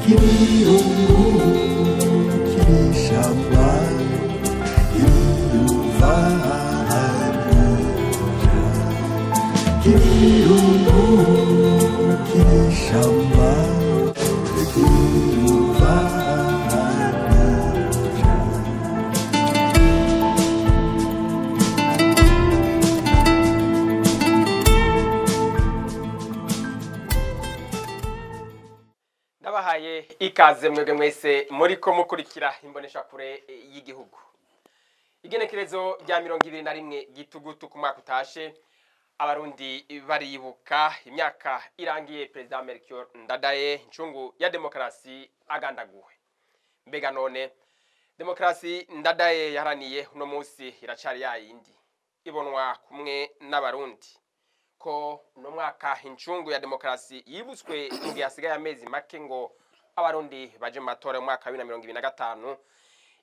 kirungu kirishamba yuva kirungu kirishamba yuva ndabahaye ikaze mwebwe mwese muriko mukurikira imbonesha kure y'igihugu. Igenekerezo rya 21 gitugutu ku mwaka utashe abarundi baribuka imyaka irangiye President Melchior Ndadaye incungu ya demokrasi agandaguwe. Mbega none demokrasi Ndadaye yaraniye uno munsi iracari yayindi ibonwa kumwe n'abarundi ko no mwaka incungu ya demokrasi yibutswe mu gihe hasigaye amezi make ngo abarundi baje mu matora mu mwaka wa 2025.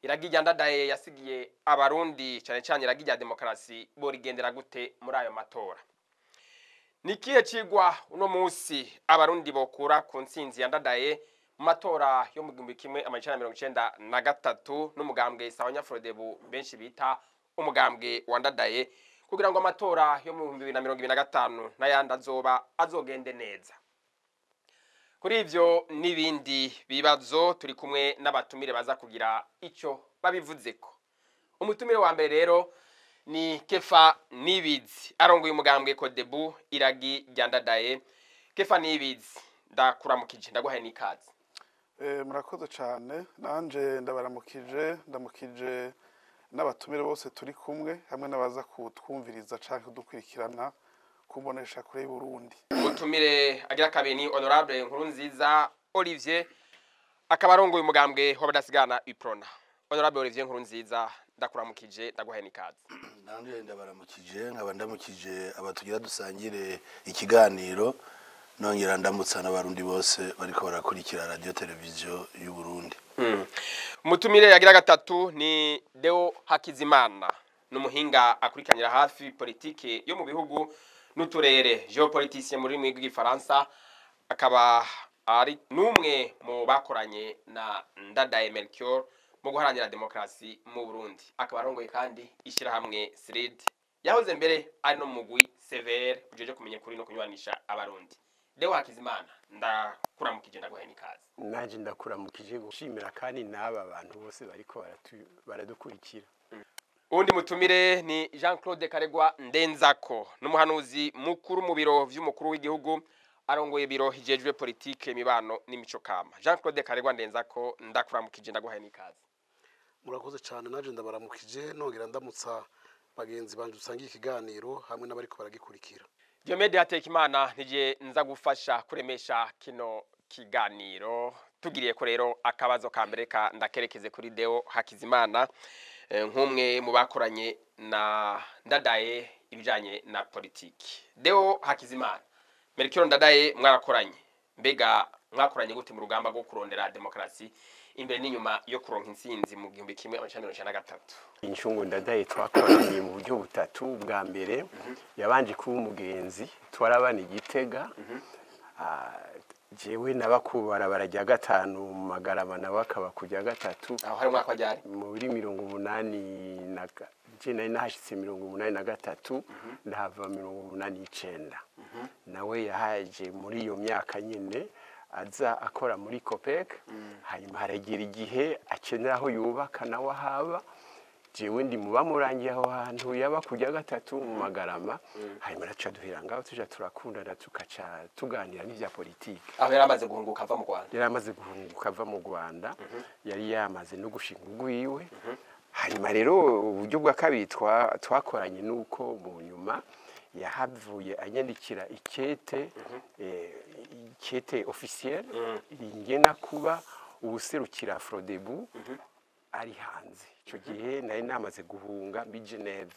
Iragijya Ndadaye yasigiye abarundi cyane cyane iragijya demokrasi borigendera gute muri ayo matora. Nikiye cigwa uno munsi abarundi bokura ku ntsinzi ya Ndadaye mu matora yo mu 1993 n'umugambwe Sawanya Frodebu benshi bita umugambwe wa Ndadaye kugira ngo amatora yo mu 2025 n'ayandi azogende neza. Kuri ivyo nibindi bibazo turi kumwe n'abatumire baza kugira ico babivuzeko. Umutumire wa mbere rero ni Kefa Nibizi arongoye umugambwe Codebu iragi rya Ndadaye. Kefa Nibizi ndakuramukije ndaguhaye n'ikaze. Murakoze cyane nanje ndamukije n'abatumire bose turi kumwe hamwe n'abaza kutwumviriza canke dukurikirana kubonesha kure y'Uburundi. Umutumire agira kabiri ni Honorable Nkurunziza Olivier akabarongoye umugambwe w'abadasigana Uprona. Honorable Olivier Nkurunziza ndakuramukije ndaguhaye n'ikaze. Nanje ndabaramukije nkabandamukije abatugira dusangire ikiganiro nongera ndamutsa n'abarundi bose bariko barakurikira radio televiziyo y'u Burundi. Umutumire yagira gatatu ni Deo Hakizimana n'umuhinga akurikanira hafi politike yo mu bihugu n'uturere geopoliticien muri rurimi rw'igifaransa akaba ari numwe mu bakoranye na Ndadaye Melchior mu guharanira demokrasi mu Burundi. Akaba arongoye kandi ishirahamwe SRID yahoze mbere ari no mugwi severe ujeje kumenya kuri no kunywanisha abarundi. Deo Hakizimana ndakuramukije ndaguhaye n'ikaze. Naje ndakuramukije gushimira kandi n'aba bantu bose bariko baradukurikira. Undi mutumire ni Jean-Claude Karegwa Ndenzako n'umuhanuzi mukuru mu biro vy'umukuru w'igihugu arongoye biro hijejwe politike mibano n'imico kama. Jean-Claude Karegwa Ndenzako ndakuramukije ndaguhaye n'ikaze. Murakoze cyane naje ndabaramukije nongera ndamutsa bagenzi banje usangiye ikiganiro hamwe n'abariko baragikurikira. Diomede Hatekimana nije nza gufasha kuremesha kino kiganiro. Tugiriye ko rero akabazo ka mbere ka ndakerekeze kuri Deo Hakizimana nk'umwe mu bakoranye na Ndadaye ibijanye na politiki. Deo Hakizimana, Melchior Ndadaye mwarakoranye. Mbega mwakoranye gute mu rugamba rwo kurondera demokrasi imbere n'inyuma yo kuronka intsinzi mu 1993? Incungu Ndadaye twakoranye mu buryo butatu. Bwa mbere yabanje kuba umugenzi twarabana Igitega. Jewe nabakubara barajya gatanu mu Magarama nabakaba kujya gatatu. Aho hari mwaka wajyari muri 80 na je nari nahashitse 83 ndahava 89. Nawe yahaje muri iyo myaka nyene aza akora muri Copec hanyuma haragira igihe akeneraho yubaka nawe haba. Jewe ndi mubamurangiye aho hantu yaba kujya gatatu mu Magarama hanyuma naca duhira ngaho tuja turakundana tukaca tuganira n'ivya politike. Aho yaramaze guhunguka ava mu Rwanda. Yaramaze guhunguka ava mu Rwanda. Yari yamaze no gushinga ugwiwe. Hanyuma rero uburyo bwa kabiri twakoranye nuko mu nyuma yahavuye anyandikira ikete officiel ingena kuba ubuserukira Frodebu ari hanze. Ico gihe nari namaze guhunga mbi Geneve.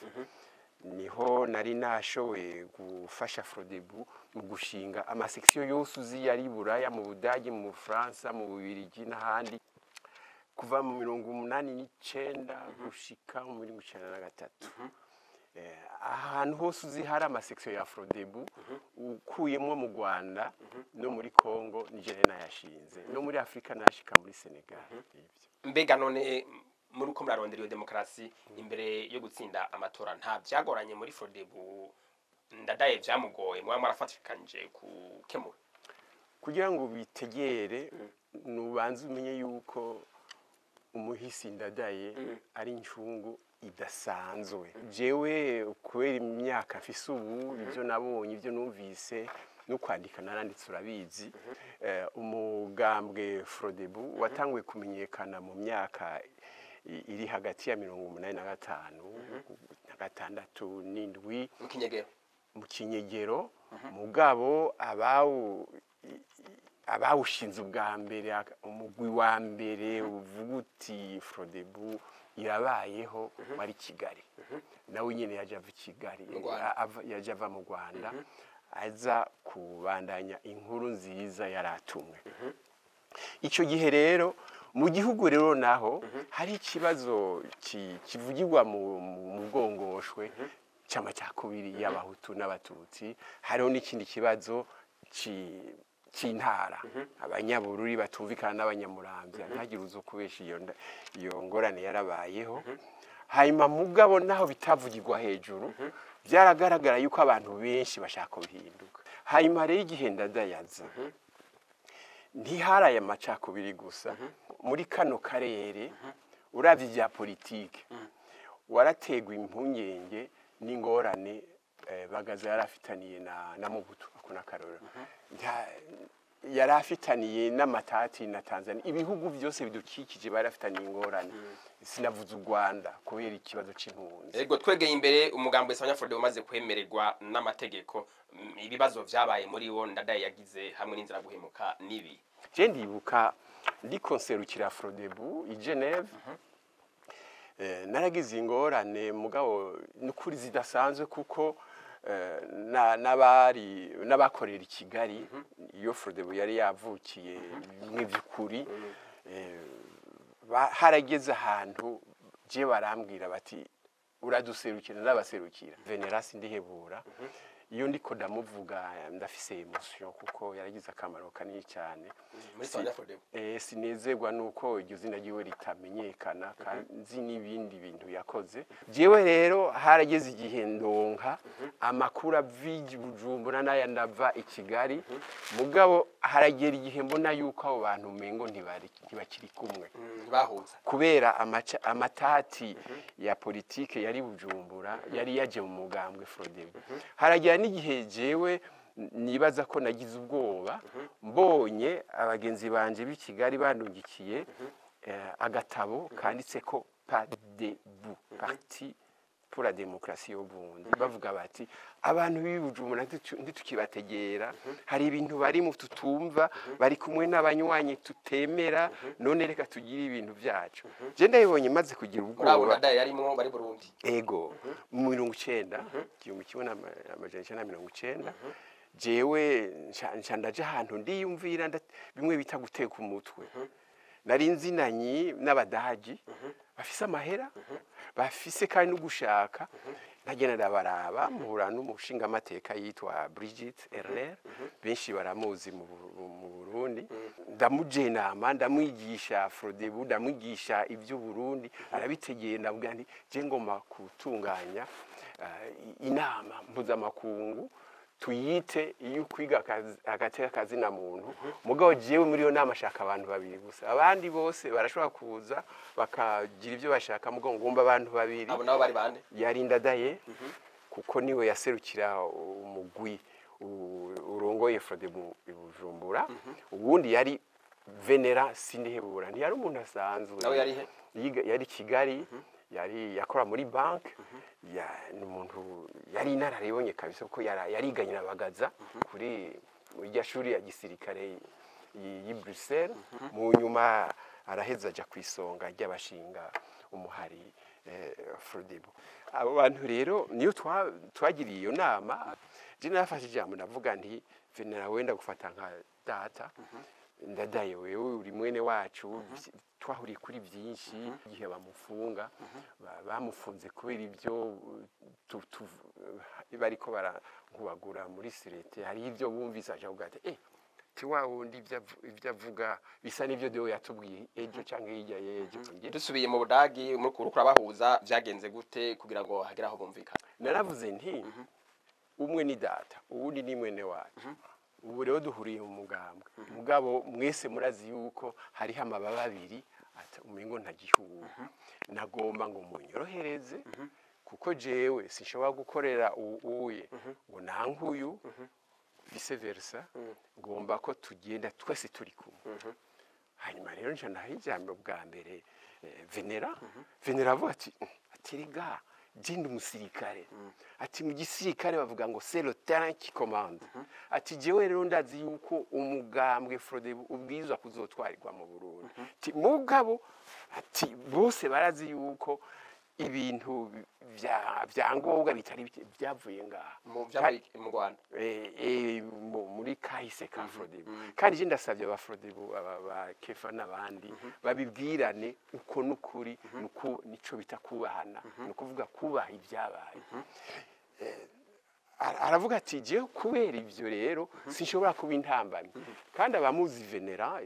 Niho nari nashoboye gufasha Frodebu mu gushinga amasection yose uzi yari Buraya mu Budage mu France mu Bubiligi n'ahandi kuva mu 1989 gushika mu 1993. ahantu hose uzi hari amasekisiyo ya Frodebu ukuyemo mu Rwanda no muri Congo nije nayashinze no muri Afrika nashika muri Senegal. Mbega none muri uko murarondera iyo demokarasi imbere yo gutsinda amatora nta byagoranye muri Frodebu Ndadaye byamugoye muba mwarafatikanje kukemura kugira ngo bitegere nubanze umenye yuko umuhisi Ndadaye ari incungu idasanzwe. Jewe kubera imyaka mfise ubu ibyo nabonye ibyo numvise no kwandika naranditse urabizi umugambwe Frodebu watanguye kumenyekana mu myaka iri hagati ya 1985 na 1967 mu kinyegero mugabo abawushinze ubwa mbere umugwi wa mbere uvuga uti Frodebu irabayeho wari Kigali nawe nyine yaje ava Kigali yaje ava mu Rwanda aza kubandanya inkuru nziza yaratumwe. Icyo gihe rero mu gihugu rero naho hari ikibazo kivugirwa mu bwongoshwe cy'amacakubiri y'abahutu n'abatutsi. Hariho n'ikindi kibazo cy'intara abanyabururi batumvikana n'abanyamuramvya ntagire uzo kubesha iyo ngorane yarabayeho. Hanyuma mugabo naho bitavugirwa hejuru byaragaragara yuko abantu benshi bashaka bihinduka. Hanyuma rero igihe Ndadayaza ntiharaye amacakubiri gusa muri kano karere uravye bya politike warategwa impungenge n'ingorane Bagaza yarafitaniye na Mobutu akona karora yarafitaniye n'amatati na Tanzania. Ibihugu byose bidukikije barafitaniye ingorane sinavuze u Rwanda kubera ikibazo c'impunzi. Ego twegeye imbere umugambo w'Isanya Frodebu umaze kwemererwa n'amategeko ibibazo vyabaye muri wo Ndadaye yagize hamwe n'inzira guhemuka nibi. Je ndibuka ndi konserukira Frodebu i Geneve naragize ingorane mugabo n'ukuri zidasanzwe kuko n'abakorera i Kigali iyo Frodebu yari yavukiye nk'ivyukuri harageze ahantu je barambwira bati uraduserukira n'abaserukira Venerasi Ndihebura iyo ndiko ndamuvuga ndafise emotion kuko yaragize akamaro kanini cyane muri Sanya Frodebu. Sinezerwa nuko iryo zina ryiwe ritamenyekana kandi n'ibindi bintu yakoze. Jewe rero harageze igihe ndonka amakuru avije Bujumbura naya ndava i Kigali mugabo haragera igihe mbona yuko abo bantu mengo ntibakiri kumwe bahuza kubera amatati ya politike yari Bujumbura yari yaje mu mugambwe Frodebu. Haragera n'igihe jewe nibaza ko nagize ubwoba mbonye abagenzi banje b'i Kigali bandungikiye agatabo kanditse ko PADEBU Parti pour la démocratie au Burundi bavuga bati abantu b'Ibujumbura ntitukibategera hari ibintu bari mu tutumva bari kumwe n'abanywanyi tutemera none reka tugire ibintu byacu. Je ndabibonye maze kugira ubwoba Ndadaye yarimo bari Burundi ego mu 1990 jewe nshandaje ahantu ndiyumvira bimwe bita guteka umutwe nari nzinanyi n'abadaji bafise amahera bafise kandi no gushaka ntagenda ndabaraba muhura n'umushinga amateka yitwa Brigitte Erler benshi baramuzi mu Burundi ndamujenama ndamwigisha Frodebu ndamwigisha ibyo Burundi arabitegeye ndabwira nti je ngoma kutunganya inama mpuzamakungu tuyite iyo kwiga agateka kazi na muntu mugabo jewe muri yo nama shaka abantu babiri gusa abandi bose barashobora kuza bakagira ibyo bashaka mugabo ngomba abantu babiri. Abo nabo bari bande? Yari Ndadaye kuko niwe yaserukira umugwi urongoye Frodebu i Bujumbura ubundi yari Venerasi Ndihebura ntiyari umuntu asanzwe nawe yari he yari Kigali yari yakora muri bank ni umuntu yari inararibonye kabisa ko yariganye na Bagaza kuri irya shuri ya gisirikare yi Bruxelles mu nyuma araheza aja kwisonga ry'abashinga umuhari Frodebu. Abo bantu rero niyo twagiriye iyo nama je nafashe ijambo ndavuga nti Venera wenda gufata nka data Ndadaye wewe uri mwene wacu twahuriye kuri byinshi igihe bamufunga bamufunze kubera ibyo bariko barankubagura muri sirete hari ibyo bumvise aje avuga ati tiwa wundi ibyo avuga bisa n'ibyo Deo yatubwiye ejo cyangwa hirya y'ejo. dusubiye mu Budagi muri kurukura bahuza byagenze gute kugira ngo hagere aho bumvikana? Naravuze nti umwe ni data uwundi ni mwene wacu, ubu rero duhuriye mu mugambwe mugabo mwese murazi yuko hariho amababa abiri umengo ntagihuha. Nagomba ngo munyorohereze kuko jewe sinshobora gukorera uye ngo nankuyu vice versa, ngomba ko tugenda twese turi kumwe. Hanyuma rero nje ndahijambo bwa mbere Venera avuga ati rega jindi umusirikare ati mu gisirikare bavuga ngo c'est le terrain qui commande. Ati jewe rero ndazi yuko umugambwe Frodebu ubwirizwa kuzotwarirwa mu Burundi. Ati mugabo ati bose barazi yuko ibintu vya ngombwa bitari byavuye ngaha mu Rwanda muri kahise ka Frodebu. Kandi je ndasabye aba Frodebu aba Kefa n'abandi babibwirane uko n'ukuri nuko nico bita kubahana, nukuvuga kubaha ibyabaye. Aravuga ati je kubera ivyo rero sinshobora kuba intambamye. Kandi abamuzi Venera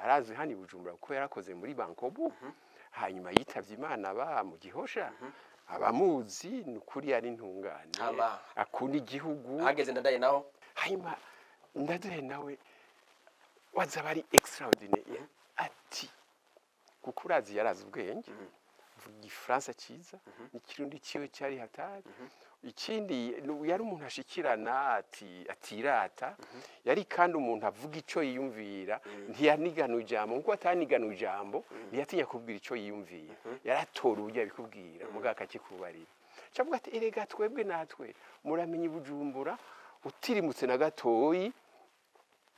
arazi hani Bujumbura kuko yarakoze muri Bankobu, hanyuma yitavye Imana ba mu Gihosha. Abamuzi nukuri ari ntungane akunda igihugu. Hageze Ndadaye naho hanyuma Ndadaye nawe waza bari extraordinaire ati kuko urazi yarazi ubwenge vuga Igifaransa cyiza n'ikirundi ciwe cyari hatari. Ikindi yari umuntu ashikirana atirata, yari kandi umuntu avuga ico yiyumvira, ntiyanigana ijambo nkuko atanigana ijambo, ntiyatinya kubwira ico yiyumvira, yaratora uburyo abikubwira mugaka kikubarira. Cavuga ati erega twebwe natwe muramenye Bujumbura utirimutse na gatoyi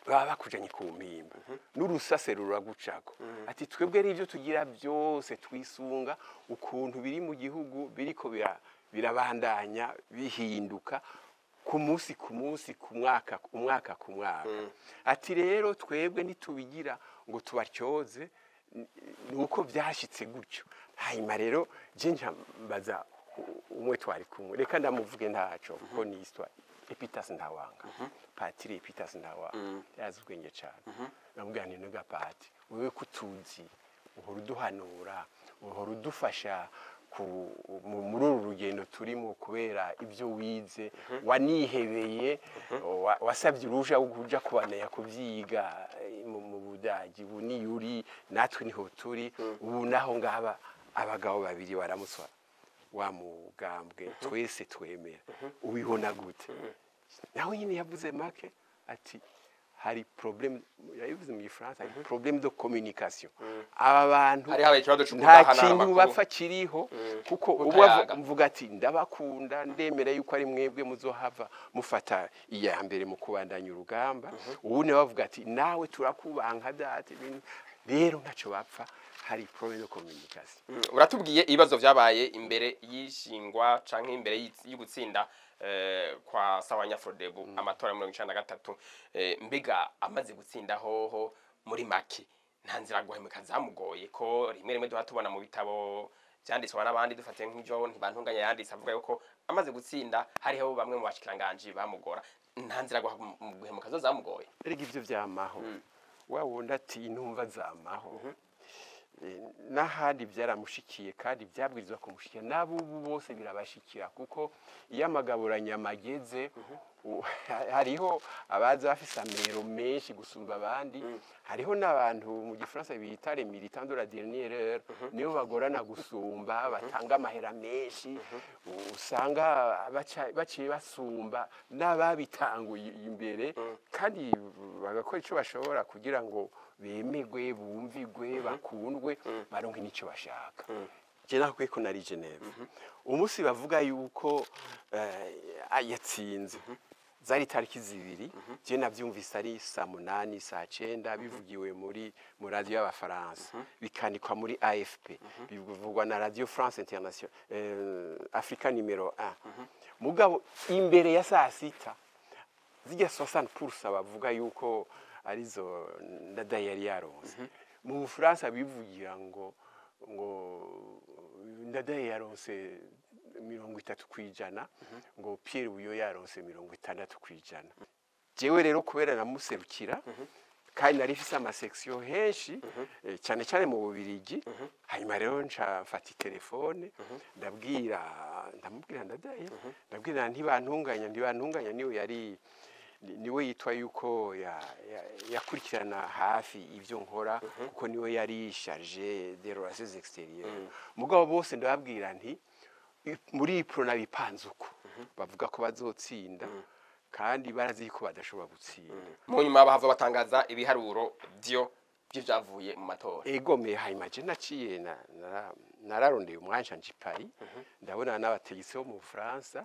baba bakujanye ku mpimba n'urusase ruragucako. Ati twebwe ari ivyo tugira byose twisunga ukuntu biri mu gihugu biriko birabandanya bihinduka ku munsi ku mwaka ku mwaka. Ati rero twebwe nitubigira ngo tubatyoze nuko byashitse gutyo. Hanyuma rero je mbaza umwe twari kumwe reka ndamuvuge ntaco kuko ni histoire Epitas Ntawanga Patiri Epitas Ntawanga yazi ubwenge cyane. Namubwira nti nuga Pati wewe kutuzi uhora uduhanura uhora udufasha muri uru rugendo turimo kubera ibyo wize wanihebeye wasabye uruja kuja kubanaya kubyiga mu Budagi. Ubu ni yuri natwe niho turi ubu naho ngaba abagabo babiri baramuswa wa mugambwe twese twemera. Ubibona gute? Naho nyine yavuze make ati hari problème yavuze mu Gifaransa hari problème de communication. Aba bantu nta kintu bapfa kiriho kuko ubu mvuga ati ndabakunda ndemera yuko ari mwebwe muzohava mufata iya mbere mu kubandanya urugamba. Ubu ne bavuga ati nawe turakubanka date rero ntaco bapfa hari problème de communication. Uratubwiye ibibazo byabaye imbere y'ishingwa canke imbere y'ugutsinda kwa Sawanya Frodebu amatora 1993. Mbega amaze gutsinda hoho muri make nta nzira guhemuka zamugoye ko rimwe tubona mu bitabo byanditswe n'abandi dufate nk'ivyo ntibantunganya yanditse avuga yuko amaze gutsinda hariho bamwe mu bashikiranganje bamugora. Nta nzira guhemuka zo zamugoye? Erega ivyo vyamaho wawundi ati intumva zamaho n'ahandi byaramushikiye kandi byabwirizwa kumushyikira n'abo bose birabashikira kuko iyo amagaburanyama ageze hariho abaza bafise amero menshi gusumba abandi. Hariho n'abantu mu Gifaransa bita les militants de la dernière heure niyo bagorana gusumba batanga amahera menshi usanga baciye basumba n'ababitanguye imbere kandi bagakora ico bashobora kugira ngo bemegwe bumvigwe bakundwe baronke nico bashaka. Je nakwiye ko nari Geneve umunsi bavuga yuko yatsinze zari tariki zibiri. Je navyumvise ari saa 8 saa 9 bivugiwe mu radio y'Abafaransa bikanikwa muri AFP bivugwa na Radio France Internationale Africa numero 1. Mugabo imbere ya saa 6 zijya 60% bavuga yuko arizo Ndadaye yari yaronse. Mu Bufaransa bivugira ngo Ndadaye yaronse 30% ngo Pierre Buyoya yaronse 60%. Jewe rero kubera namuserukira kandi nari mfise amasection henshi cyane cyane mu Bubirigi, hanyuma rero nca mfata telefone ndamubwira ntibantunganya niwe yitwa yuko yakurikirana hafi ivyo nkora kuko niwe yari chargé des relations extérieures. Mugabo bose ndababwira nti muri pro nabipanze uko bavuga ko bazotsinda kandi barazi ko badashobora gutsinda. Mu nyuma bahava batangaza ibiharuro by'ivyavuye mu matora. Egomeye hanyuma je naciye nararondeye umwanja nji Paris, ndabona n'abategetsi bo mu France,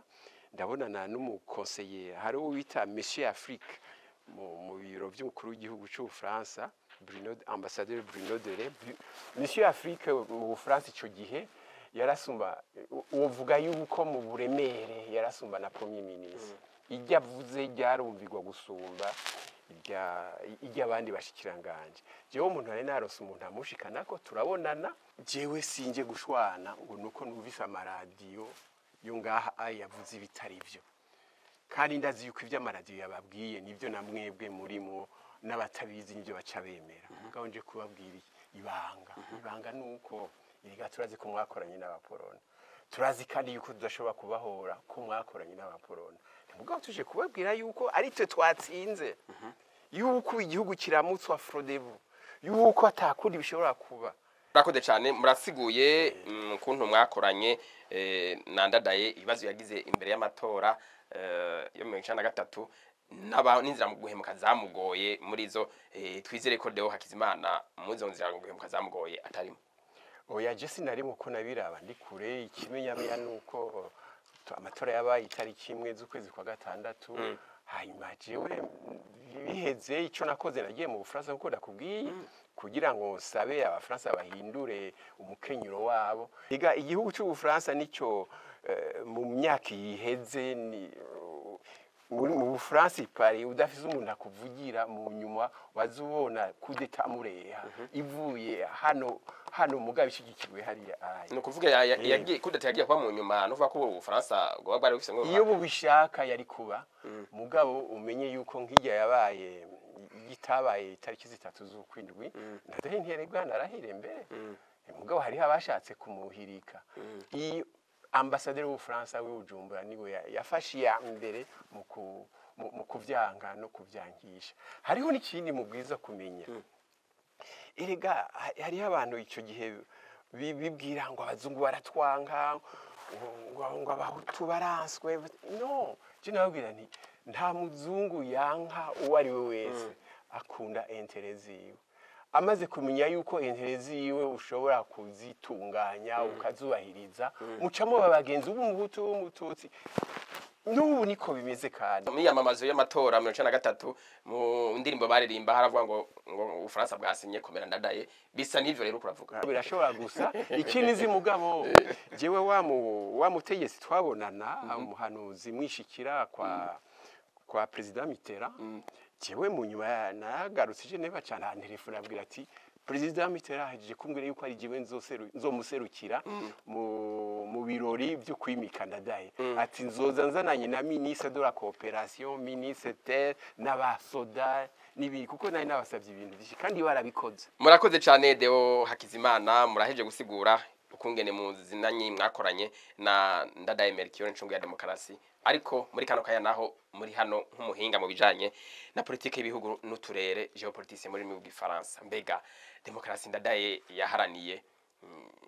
ndabonana n'umukonseyer hari uwita Monsieur Afrique mu biro by'umukuru w'igihugu cy'u France, ambassadeur Bruno Dere. Monsieur Afrique mu France ico gihe yarasumba uvuga yuko mu buremere yarasumba na premier ministre. Ijya avuze ryarumvigwa gusumba ijya abandi bashikiranganje. Jewe umuntu ari narose umuntu amushikana ko turabonana, jewe sinje gushwana ngo nuko numvise amaradiyo yo ngaha yavuze ibitari byo. Kandi ndazi yuko ivyo amaradiyo yababwiye nivyo namwebwe murimo n'abatabizi nivyo baca bemera. Mugabo nje kubabwira ibanga nuko iriga turazi ko mwakoranye n'abaporona. Turazi kandi yuko tudashobora kubahora ko mwakoranye n'abaporona. Mugabo tuje kubabwira yuko ari twe twatsinze, yuko igihugu kiramutswa Frodebu, yuko atakundi bishobora kuba. Murakoze cyane, murasiguye ukuntu mwakoranye na Ndadaye ibibazo yagize imbere y'amatora yo 1993 n'inzira mu guhemuka zamugoye muri zo. Twizere ko Deo Hakizimana muzo nzira mu guhemuka zamugoye atarimo. Oya je sinarimo ko nabiraba ndi kure, ikimenyamenya nuko amatora yabaye itariki 1 z'ukwezi kwa gatandatu. Hanyuma jewe biheze ico nakoze nagiye mu Bufaransa nkuko ndakubwiye kugira ngo nsabe abafaransa bahindure umukenyuro wabo. Iga igihugu cy'u Bufaransa nicyo mu myaka yiheze mu Bufaransa Paris udafise umuntu akuvugira mu nyuma wazubona kudeta mureha ivuye hano mugabe ishigikiwe hariya ayi. No kuvuga yagiye kudeta yagiye kwa mu nyuma no vuga ko u Bufaransa ngo bari bufise ngo iyo bubishaka yari kuba mugabo umenye yuko nkijya yabaye gitabaye itariki 3 z'ukwindwi Ndadaye ntiyeregwa narahire mbere. Mugabo hari abashatse kumuhirika. Iyo ambassadeur w'u Bufaransa w'Ubujumbura niwe yafashe ya mbere mu kuvyanga no kuvyankisha. Hariho n'ikindi mubwiza kumenya. Erega hari abantu ico gihe bibwira ngo abazungu baratwanka ngo abahutu baranswe. No, je nabwira nti nta muzungu yanka uwo ari we wese akunda interezi. Amaze kumenya yuko interezi yiwe ushobora kuzitunganya ukazubahiriza mucamo babagenzi b'umuhutu w'umututsi. N'ubu niko bimeze kandi miyamamazo y'amatora 1993 mu ndirimbo baririmba haravuga ngo Ufaransa bwasinye komera Ndadaye. Bisa n'ivyo rero kuravuga birashobora gusa ikindi zimugabo jewe wa mutegetsi twabonana umuhanuzi mwishikira kwa president Mitterrand. Jewe mu nyuma nagarutse je neba cyane telefone abwira ati president Mitterrand haje kumbwira yuko ari jewe nzomuserukira mu birori byo kwimika Ndadaye. Ati nzoza nzananye na ministre de la coopération, ministre n'abasoda nibi kuko nari nabasavye ibintu byinshi kandi barabikoze. Murakoze cyane Deo Hakizimana, muraheje gusigura ukungene mu zinanyi mwakoranye na Ndadaye Melchior Ncungu ya demokarasi. Ariko muri kano kaya naho muri hano nk'umuhinga mu bijanye na politike y'ibihugu n'uturere geopolitique muri mu Gifaransa. Mbega demokarasi Ndadaye yaharaniye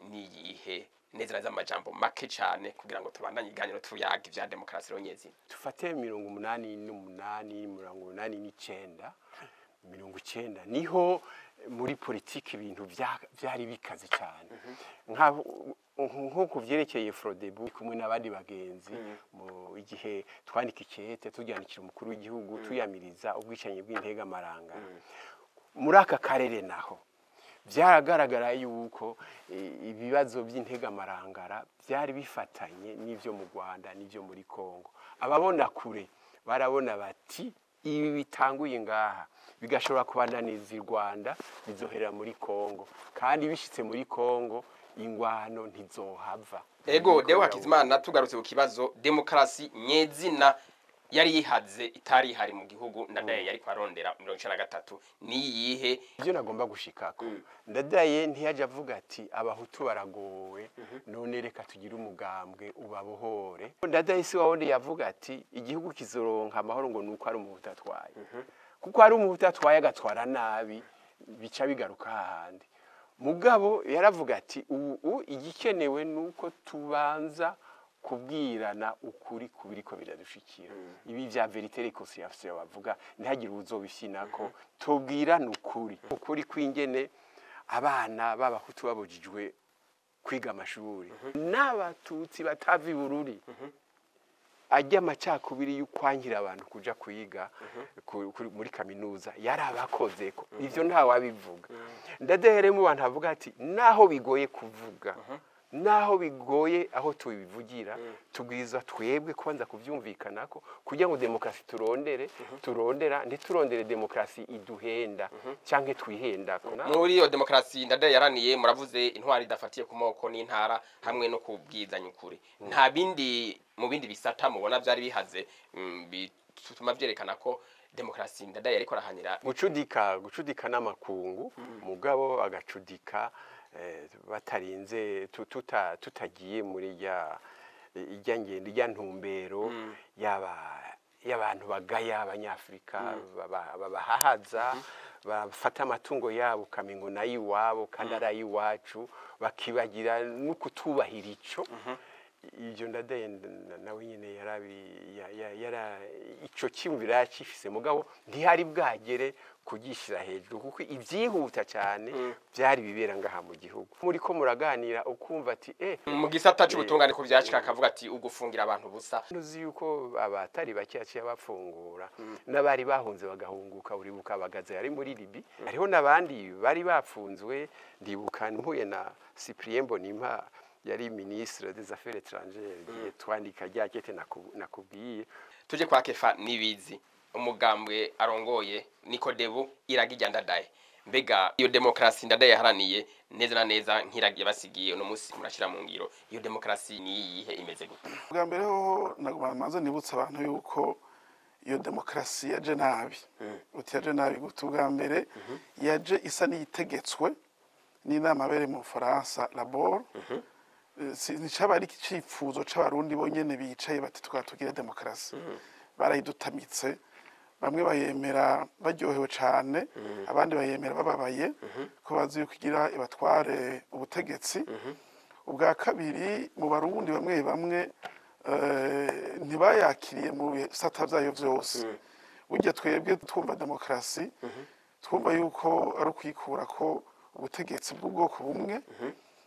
ni yihe neza z'amajambo make cyane kugira ngo tubandanye iganiro tuyaga ivya demokarasi ronyezi? Tufate 88 90 niho muri politike ibintu byari bikaze cyane. Nko vyerekeye Frodebu kumwe n'abandi bagenzi mu igihe twandika ikete tujyanikira umukuru w'igihugu tuyamiriza ubwicanye bw'intega maranga. Muri aka karere naho byaragaragara yuko ibibazo by'intega marangara byari bifatanye n'ivyo mu Rwanda n'ivyo muri Kongo. Ababona kure barabona bati ibi bitanguye ngaha bigashobora kubananiza u Rwanda bizohera muri Kongo, kandi bishitse muri Kongo ingwano ntizohava. ego Deo Hakizimana tugarutse ku kibazo demokarasi nyezina yari yihaze itari ihari mu gihugu Ndadaye yari kwarondera 1993 ni yihe ivyo nagomba gushikako Ndadaye ntiyaje avuga ati abahutu baragowe none reka tugire umugambwe ubabohore. Ndadaye si wawundi yavuga ati igihugu kizoronka amahoro ngo nuko ari umuhutu atwaye, kuko ari umuhutu atwaye agatwara nabi bica bigaruka hahandi. Mugabo yaravuga ati ubu igikenewe nuko tubanza kubwirana ukuri kubiriko biradushikira. Ibi vya verite reconciliation bavuga ntihagire uzobishinako, tubwirana ukuri kwingene abana b'abahutu babujijwe kwiga amashuri n'abatutsi batavi bururi ajya amacakubiri y'ukwankira abantu kuja kuyiga muri kaminuza yarabakozeko. Ivyo nta wabivuga. Ndadaye mu bantu avuga ati naho bigoye kuvuga, naho bigoye aho tubivugira, tubwiza twebwe kwanza kuvyumvikanako kugira ngo demokrasi turondera ntiturondere demokrasi iduhenda canke twihendako. muri iyo demokarasi Ndadaye yaraniye muravuze intwari idafatiye ku moko n'intara hamwe no kubwizanya ukuri. Nta bindi mu bindi bisata mubona byari bihaze bituma byerekana ko demokarasi Ndadaye ariko arahanira gucudika n'amakungu mugabo agacudika batarinze tutagiye muri ijya ngendo ijya ntumbero y'abantu bagaya abanyafrika babahahaza bafata amatungo yabo kamengo nayo iwabo kandi ari ay'iwacu bakibagira no kutubahira ico. Ivyo Ndadaye nawe nyene ico cyumvira yakifise mugabo ntihari bwagere kugishira hejuru kuko ivyihuta cyane byari bibera ngaha mu gihugu. Muriko muraganira ukumva ati mu gisata cy'ubutungane ko byashika akavuga ati ugufungira abantu busa. Nuzi yuko abatari bakiyaciye bafungura n'abari bahunze bagahunguka, uribuka bagaza yari muri Libi, hariho nabandi bari bafunzwe. Ndibuka mpuye na Cyprien Mbonimpa yari ministre des affaires étrangères twandika ryakete nakubwiye. Tuje kwa Kefa Nibizi umugambwe arongoye Nikodebu iragijya Ndadaye. Mbega iyo demokrasi Ndadaye yaharaniye neza na neza nkiragiye basigiye uno munsi murashira mu ngiro, iyo demokrasi ni yihe imeze gute? Bwa mbere ho nagomba nibutsa abantu yuko iyo demokrasi yaje nabi. Yaje nabi gute? Bwa mbere yaje isa niyitegetswe n'inama bere mu Faransa labor. Nicaba ari icifuzo c'abarundi bonyene bicaye bati twatugira demokrasi. Barayidutamitse, bamwe bayemera baryohewe cane, abandi bayemera bababaye ko bazi yuko igira ibatware ubutegetsi. Ubwa kabiri mu barundi bamwe ntibayakiriye mu bisata vyayo vyose. Burya twebwe twumva demokrasi twumva yuko ari ukwikura ko ubutegetsi bw'ubwoko bumwe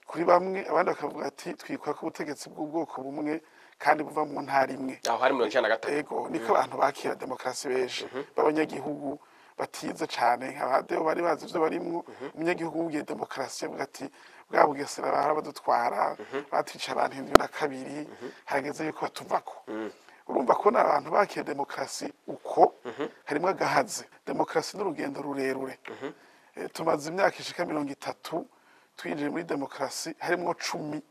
kuri bamwe, abandi bakavuga ati twikura ko ubutegetsi bw'ubwoko bumwe kandi buva mu ntara imwe. Aho hari 1993. Ego niko abantu bakira demokrasi benshi b'abanyagihugu batize cane nk'abadeo bari bazi ivyo barimwo. Umunyagihugu ugiye demokrasi yavuga ati bwa Bugesera bahora badutwara batwica abantu 2002 harageze yuko batuvako. Urumva ko n'abantu bakira demokrasi uko harimo agahaze. Demokrasi n'urugendo rurerure. Tumaze imyaka ishika 30 twinjiye muri demokrasi, harimo 10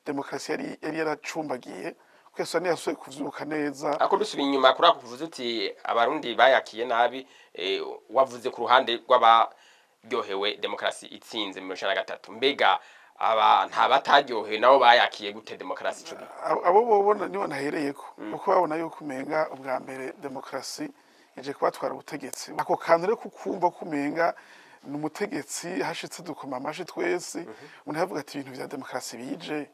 demokrasi yari yaracumbagiye kwese ntiyasuye kuvyuka neza. Ako dusubiye inyuma kuri ako kuvuze uti abarundi bayakiye nabi, wavuze ku ruhande rw'abaryohewe demokrasi itsinze mu 1993. Mbega nta bataryohewe nabo bayakiye gute demokrasi cyo? Abo bobona nibo nahereyeko kuko babona yuko umenga ubwa mbere demokrasi ije kubatwara ubutegetsi. Ako kantu rero kukumva kumenga n'umutegetsi hashitse dukoma amashi twese, umuntu yavuga ati ibintu vya demokrasi bije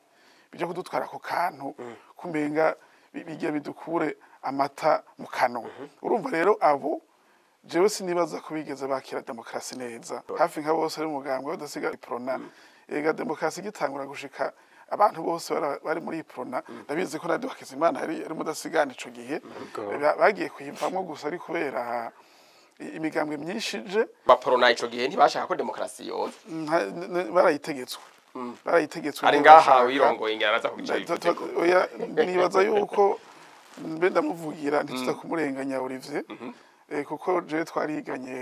kudutwara ako kantu kumenga bigiye bidukure amata mu kanwa. Urumva rero abo jewe sinibaza ko bigeze bakira demokrasi neza. Hafi nka bose ari umugambwe badasiga iprona. Ega demokrasi gitangura gushika abantu bose bari muri iprona. Ndabizi ko Ndadaye Hakizimana ari mudasigana ico gihe bagiye kuyivamwo gusa ari kubera imigambwe myinshi je baprona ico gihe ntibashaka ko demokrasi yoza. Barayitegetswe. Ari ngaha wirongoye ingaraza kubica. Oya nibaza yuko mbe ndamuvugira ntituza kumurenganya Olivier. kuko je twariganye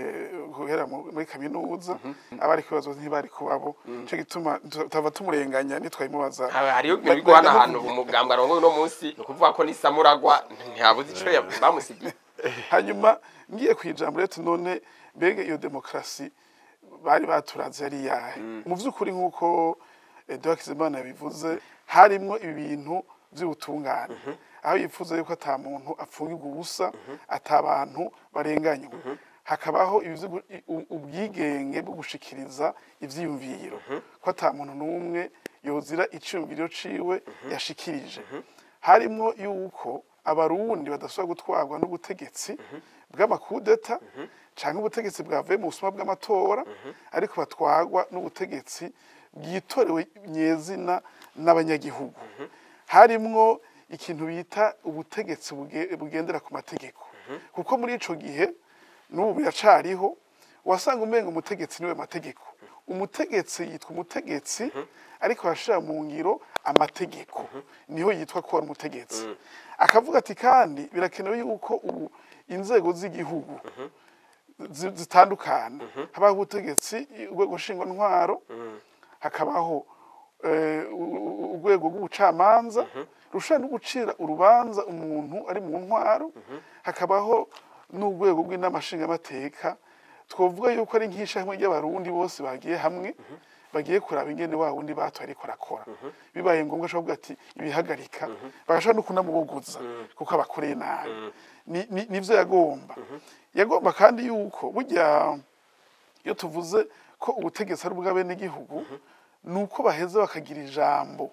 guhera muri kaminuza abari kibazo ntibari kubabo cyo gituma tutava tumurenganya nitwayimubaza hariyo bigwana ahantu umugambwe arongo no munsi no kuvuga ko ni samuragwa ntiyabuze ico bamusigiye. Hanyuma ngiye kwijambo rero none mbega iyo demokrasi bari baturaze yari yahe mu vy'ukuri nkuko Edouard Kizimana bivuze harimwo ibintu vy'ubutungane aho yifuza yuko ata muntu apfungirwa ubusa atabantu barenganywa hakabaho ubwigenge bwo gushikiriza ivyiyumviro ko ata muntu n'umwe yozira iciyumviro ciwe yashikirije harimwo yuko abarundi badasubira gutwarwa n'ubutegetsi bw'amakudeta canke ubutegetsi bwavuye mu busuma bw'amatora ariko batwarwa n'ubutegetsi bwitorewe nyezina n'abanyagihugu harimwo ikintu bita ubutegetsi bugendera ku mategeko kuko muri ico gihe n'ubu biracariho wasanga umenga umutegetsi niwe mategeko umutegetsi yitwa umutegetsi ariko arashira mu ngiro amategeko niho yitwa ko ari umutegetsi akavuga ati kandi birakenewe yuko ubu inzego z'igihugu zitandukana habaho ubutegetsi urwego nshingwantwaro hakabaho urwego rw'ubucamanza rushobora no gucira urubanza umuntu ari mu ntwaro hakabaho n'urwego rw'inama nshingamateka twovuga yuko ari nk'ishamwe ry'abarundi bose bagiye hamwe bagiye kuraba ingene wa wundi batoye ariko arakora bibaye ngombwa ashobora kuvuga ati ibihagarika bagashobora no kunamubogoza kuko abakoreye nabi nivyo yagomba kandi yuko burya iyo tuvuze ko ubutegetsi ari ubw'abenegihugu nuko baheza bakagira ijambo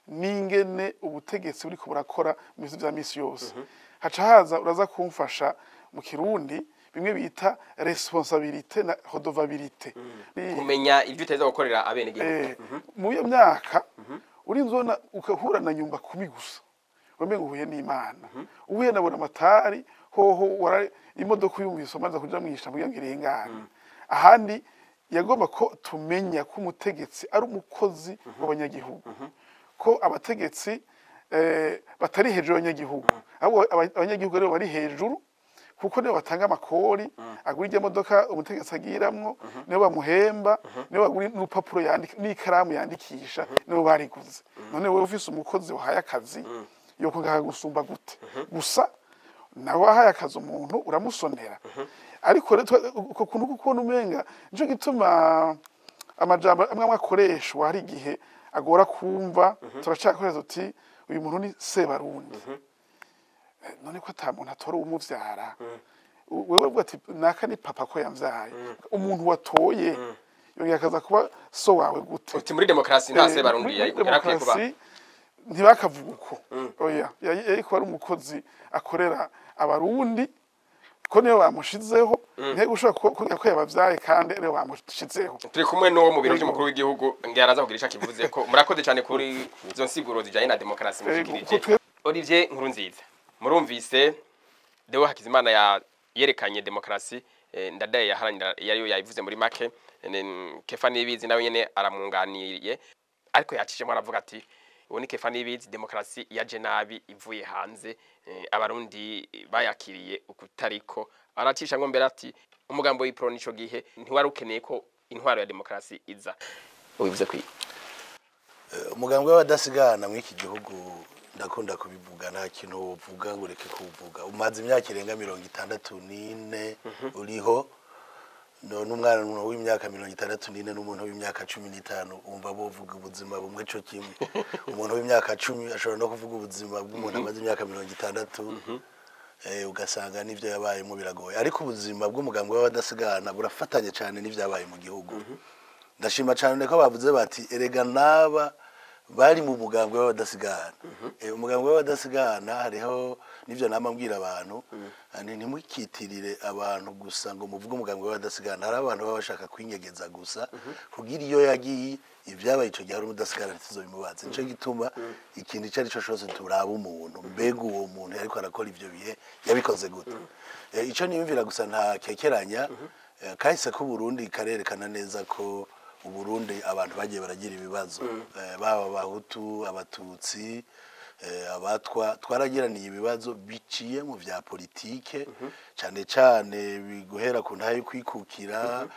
n'ingene ubutegetsi buriko burakora mu bintu vya misi yose haca haza uraza kumfasha mu kirundi bimwe bita responsabilité na redevabilité kumenya ibyo uteza gukorera abenegihugu mu iyo myaka urinzona ukahura na nyumba kumi gusa wamenga uhuye n'Imana uhuye nabona amatari hoho imodoka yumvise amaze kuja mwisha kugira ngo irengane ahandi yagomba ko tumenya ko umutegetsi ari umukozi w'abanyagihugu ko abategetsi batari hejuru y'abanyagihugu ahubwo abanyagihugu rero bari hejuru kuko nibo batanga amakori agura irya modoka umutegetsi agiramwo nibo bamuhemba nibo bagura n'urupapuro n'ikaramu yandikisha nibo bariguze none wewe ufise umukozi wahaye akazi yoko ngaha gusumba gute gusa nawe wahaye akazi umuntu uramusonera ariko rero uko kuntu kubona umenga nico gituma amajambo amwe akoreshwa hari igihe agora kumva turacakoreza uti uyu muntu ni Sebarundi none ko ata muntu atora umuvyara wewe uvuga ati naka ni papa ko yamvyaye umuntu watoye yongera akaza kuba so wawe gute uti muri demokrasi nta Sebarundi yarakwiye kuba ntibakavuga uko oya yariko ari umukozi akorera abarundi ko niyo bamushizeho ntego ushobora ko yabavyaye kandi niyo bamushizeho turi kumwe n'uwo mu biro by'umukuru w'igihugu ngaraza kugira ico kivuze ko murakoze cyane kuri izo nsiguro zijanye na demokrasi mushikirije Olivier Nkurunziza murumvise Deo Hakizimana yerekanye demokrasi ndadaye yaharanira yariyo yayivuze muri make Kefa Nibizi nawe nyene aramwunganiye ariko yacishemo aravuga ati ubu ni Kefa Nibizi demokrasi yaje nabi ivuye hanze abarundi bayakiriye ukutariko aracisha ngo mbere ati umugambo w'ipro nico gihe ntiwari ukeneye ko intwaro ya demokrasi iza ubivuze kwi umugambo w'abadasigana muri iki gihugu ndakunda kubivuga nta kintu uvuga ngo ureke kuvuga umaze imyaka irenga 64 uriho none umwana w'imyaka 64 n'umuntu w'imyaka 15 umva bovuga ubuzima bumwe cyo kimwe umuntu w'imyaka 10 ashobora no kuvuga ubuzima bw'umuntu amaze imyaka 60 ugasanga nivyo yabayemo biragoye ariko ubuzima bw'umugambo w'abadasigana burafatanye cyane n'ivyabaye mu gihugu ndashima cyane ko bavuze bati erega naba bari mu mugambo w'abadasigana umugambo w'abadasigana hariho nivyo namambwira abantu ntimukitirire abantu gusa ngo muvuge umugambo w'abadasigana hari abantu baba bashaka kwinyegeza gusa kugira iyo yagiye ibyabaye ico gihe ari umudasigana ntituzobimubaze nico gituma ikintu ico ari cyo cyose turaba umuntu mbega uwo muntu ariko arakora ivyo bihe yabikoze gute ico niyumvira gusa nta kekeranya kahise ko Burundi karerekana neza ko Uburundi abantu bagiye baragira ibibazo baba Abahutu Abatutsi twaragiraniye ibibazo biciye mu vya politike cyane cyane biguhera ku ntayo kwikukira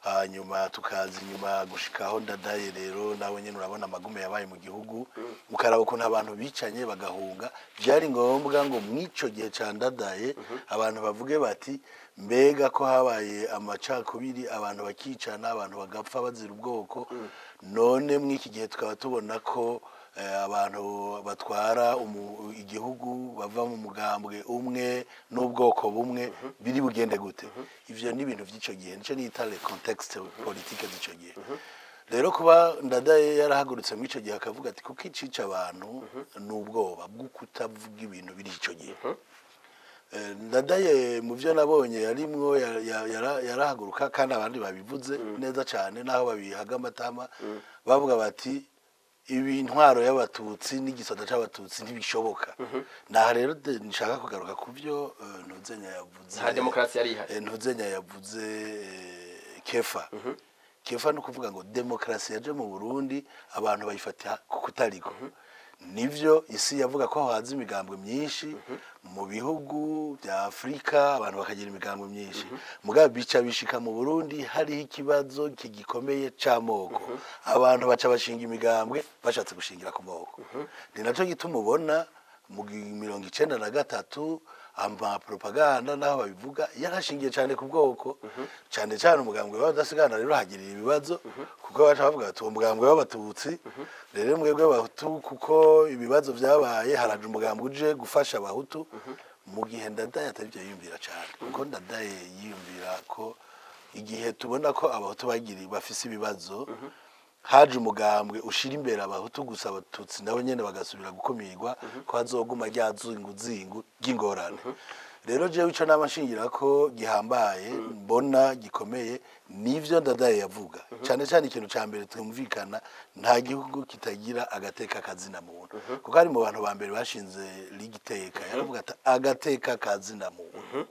hanyuma tukaza inyuma gushikaho ndadaye rero nawe nyene urabona amagume yabaye mu gihugu mukaraba ukuntu abantu bicanye bagahunga byari ngombwa ngo mwico gihe ca ndadaye abantu bavuge bati mbega ko habaye amacakubiri abantu bakicana abantu bagapfa bazira ubwoko none mw'iki gihe tukaba tubona ko abantu batwara igihugu bava mu mugambwe umwe n'ubwoko bumwe biri bugende gute ivyo ni ibintu vy'ico gihe nico nita le contexte politique z'ico gihe rero kuba ndadaye yarahagurutse mu ico gihe akavuga ati kuko icica abantu n'ubwoba bwo kutavuga ibintu biri ico gihe ndadaye mu byo nabonye yarimwo yarahaguruka kandi abandi babivuze neza cyane naho babihaga amatama bavuga bati ibi ntwaro y'abatutsi n'igisoda c'abatutsi ntibishoboka naha rero nshaka kugaruka ku byo ntuzenya yavuze nta demokarasi yari ihari ntuzenya yavuze kefa no kuvuga ngo demokarasi yaje mu Burundi abantu bayifata kutariko nivyo isi yavuga ko haza imigambwe myinshi mu bihugu bya Afrika abantu bakagira imigambwe myinshi mugabe bica bishika mu Burundi hari ikibazo kigikomeye c'amoko abantu baca bashinga imigambwe bashatse gushingira ku moko ni naco gituma ubona mu 1993 amba propaganda naho babivuga yarashingiye cyane ku bwoko cyane cyane umugambwe w'abadasigana rero hagirira ibibazo kuko baca bavuga ati umugambwe w'abatutsi rero mwebwe abahutu kuko ibibazo byabaye haraje umugambwe uje gufasha abahutu mu gihe ndadaye ataribyo yiyumvira cyane kuko ndadaye yiyumvira ko igihe tubona ko abahutu bagiri bafise ibibazo haje umugambwe ushira imbere abahutu gusa abatutsi nabo nyene bagasubira gukomirwa ko hazoguma ryazunguzingu ry'ingorane rero jewe ico namashingira ko gihambaye mbona gikomeye nivyo ndadaye yavuga cyane cyane ikintu ca mbere twumvikana nta gihugu kitagira agateka kazina muntu kuko ari mu bantu ba mbere bashinze ligiteka yaravuga ati agateka kazina muntu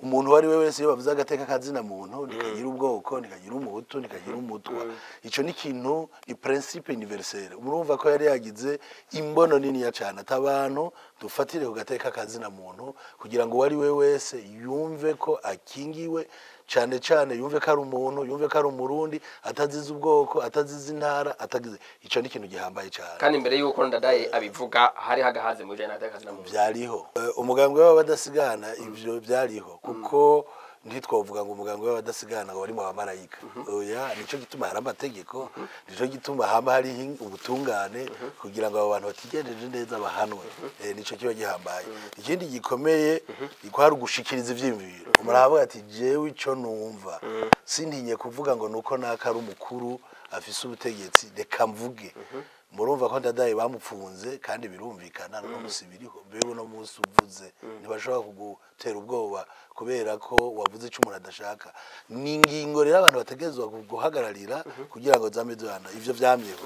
umuntu wari we wese iyo bavuze agateka kazina muntu nikagira ubwoko nikagira umuhutu nikagira umutwa ico ni kintu ni principe universelle urumva ko yari yagize imbono nini ya cyane atabantu dufatire ku gateka kazina muntu kugira ngo wari we wese yumve ko akingiwe cyane cyane yumve ko ari umuntu yumve ko ari umurundi atazize ubwoko atazize intara atagize ico ni kintu gihambaye cyane kandi imbere yuko ndadaye abivuga hari hagahaze mu jana atakazina mu byariho umugambwe w'abadasigana ivyo byariho kuko ntitwovuga ngo umugambwe w'abadasigana ngo bari mu bamarayika oya nico gituma hari amategeko nico gituma hama hari ubutungane kugira ngo abo bantu batigendeje neza bahanwe nico kiba gihambaye ikindi gikomeye ikwari ugushikiriza ivyimviro umuravuga ati jewe ico numva sintinye kuvuga ngo nuko naka ari umukuru afise ubutegetsi reka mvuge murumva ko ndadaye bamupfunze kandi birumvikana no musibiriho bero no musi uvuze ntibashobora kugutera ubwoba kubera ko wavuze ico umuntu adashaka ningingo rero abantu bategezwa guhagararira kugira ngo zamezana ivyo vyamyeho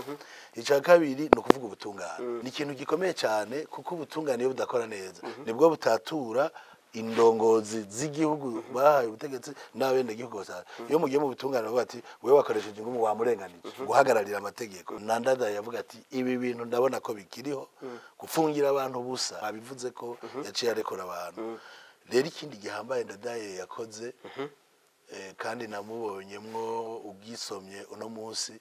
ica kabiri no kuvuga ubutungane ni ikintu gikomeye cyane kuko ubutungane iyo budakora neza nibwo butatura indongozi z'igihugu bahaye ubutegetsi n'abende gihugu bose iyo mugiye mu butungane bavuga ati wewe wakoresheje ingumu wamurenganije guhagararira amategeko nandada yavuga ati ibi bintu ndabona ko bikiriho gufungira abantu busa abivuze ko yaciye arekora abantu rero ikindi gihambaye ndadaye yakoze kandi namubonyemwo ubwisomye uno munsi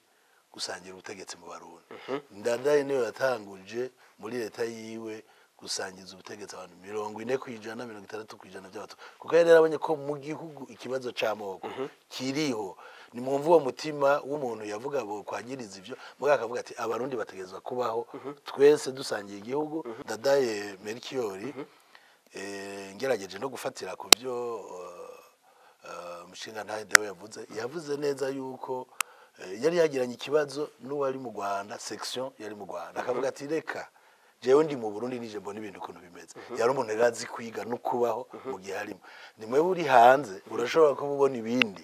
gusangira ubutegetsi mu Barundi ndadaye niyo yatanguje muri leta yiwe gusangiza ubutegetsi abantu 40% 60% by'abato kuko yari yarabonye ko mu gihugu ikibazo c'amoko kiriho ni mwumva uwo mutima w'umuntu yavuga bo kwagiriza ivyo muga akavuga ati abarundi bategezwa kubaho twese dusangiye igihugu ndadaye Melchiori ngerageje no gufatira ku byo mushinga ntahe yavuze neza yuko yari yagiranye ikibazo n'uwari mu Rwanda section yari mu Rwanda akavuga ati reka jewe ndi mu Burundi nije mbona ibintu ukuntu bimeze yari umuntu yarazi kwiga no kubaho mu gihe harimo nimwe uri hanze urashobora kubona ibindi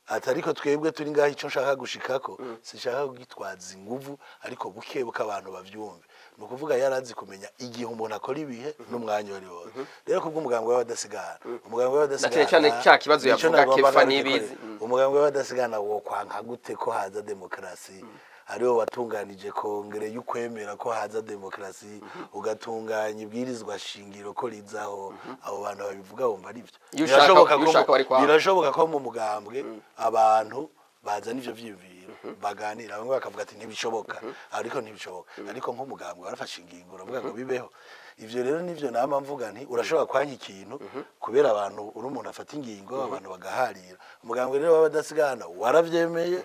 atariko twebwe turi ngaho ico nshaka gushikako sishaka kugitwaza inguvu ariko bukebuka abantu bavyumve no kuvuga yarazi kumenya igihe umuntu akora ibihe n'umwanya wari wose rero kubwo umugambwe w'abadasigana umugambwe w'abadasigana cyane cya kibazo yavuga kefa nibizi umugambwe w'abadasigana wo kwanka gute ko haza demokrasi ariwo watunganije kongere y'ukwemera ko haza demokarasi ugatunganya ibwirizwa shingiro ko rizaho abo bantu babivuga bumva ari byo birashoboka ko mu mugambwe abantu bazana ivyo vyiyumviro baganira bamwe bakavuga ati ntibishoboka ariko ntibishoboka ariko nk'umugambwe warafashe ingingo uravuga ngo bibeho ivyo rero nivyo nama mvuga nti urashobora kwanya ikintu kubera abantu uri umuntu afata ingingo abantu bagaharira umugambwe rero w'abadasigana waravyemeye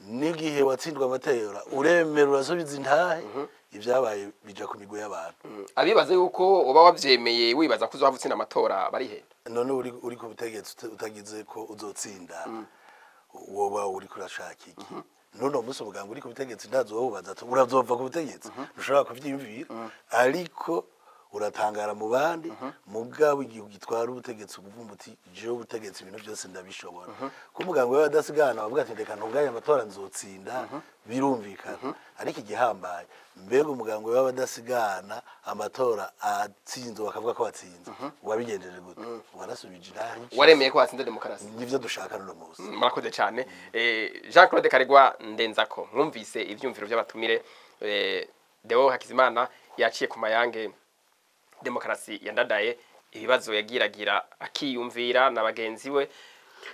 n'igihe watsindwa amatora uremera urasubiza intahe ibyabaye bija ku migwe y'abantu abibaze yuko uba wavyemeye wibaza ko uzohava utsinda amatora barihenda none uri ku butegetsi utagize ko uzotsinda woba uri kurashaka iki none umunsi umuganga uri ku butegetsi ndazobaza ati urazova ku butegetsi ushobora kuvyimvira ariko uratangara mu bandi mugabo igihe gitwara ubutegetsi ubuvumba uti je ubutegetsi ibintu byose ndabishobora ko umuganga we adasigana bavuga ati ndeka ntunganye amatora nzotsinda birumvikana ariko igihambaye mbega umuganga we w'abadasigana amatora atsinze bakavuga ko watsinze wabigenjeje gute warasubije intahe waremeye ko watsinze demokarasi nivyo dushaka no munsi murakoze cyane Jean Claude Karegwa ndenzako mwumvise ivyumviro by'abatumire Deo Hakizimana yaciye ku mayange demokarasi yandadaye ibibazo yagiragira akiyumvira na bagenzi we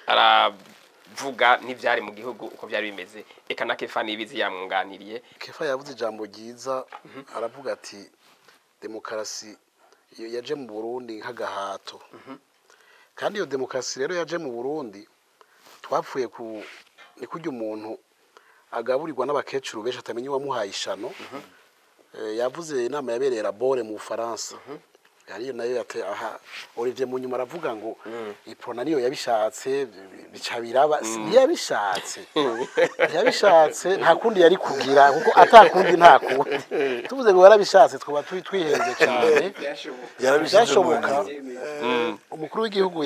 aravuga n'ivyari mu gihugu uko byari bimeze eka na Kefani ibizi yamwunganiriye Kefa yavuze ijambo ryiza aravuga ati demokarasi yaje mu Burundi nk'agahato kandi iyo demokarasi rero yaje mu Burundi twapfuye ni kujya umuntu agaburirwa n'abakecuru benshi atamenye wamuhaye ishano yavuze inama yabereye Labore mu Faransa yari nayo aha Olivier Munyuma aravuga ngo iprona niyo yabishatse bica biraba yabishatse nta kundi yari kugira kuko atakundi nta kundi tuvuze ngo yarabishatse twaba twihenze cyane yarabishoboka umukuru w'igihugu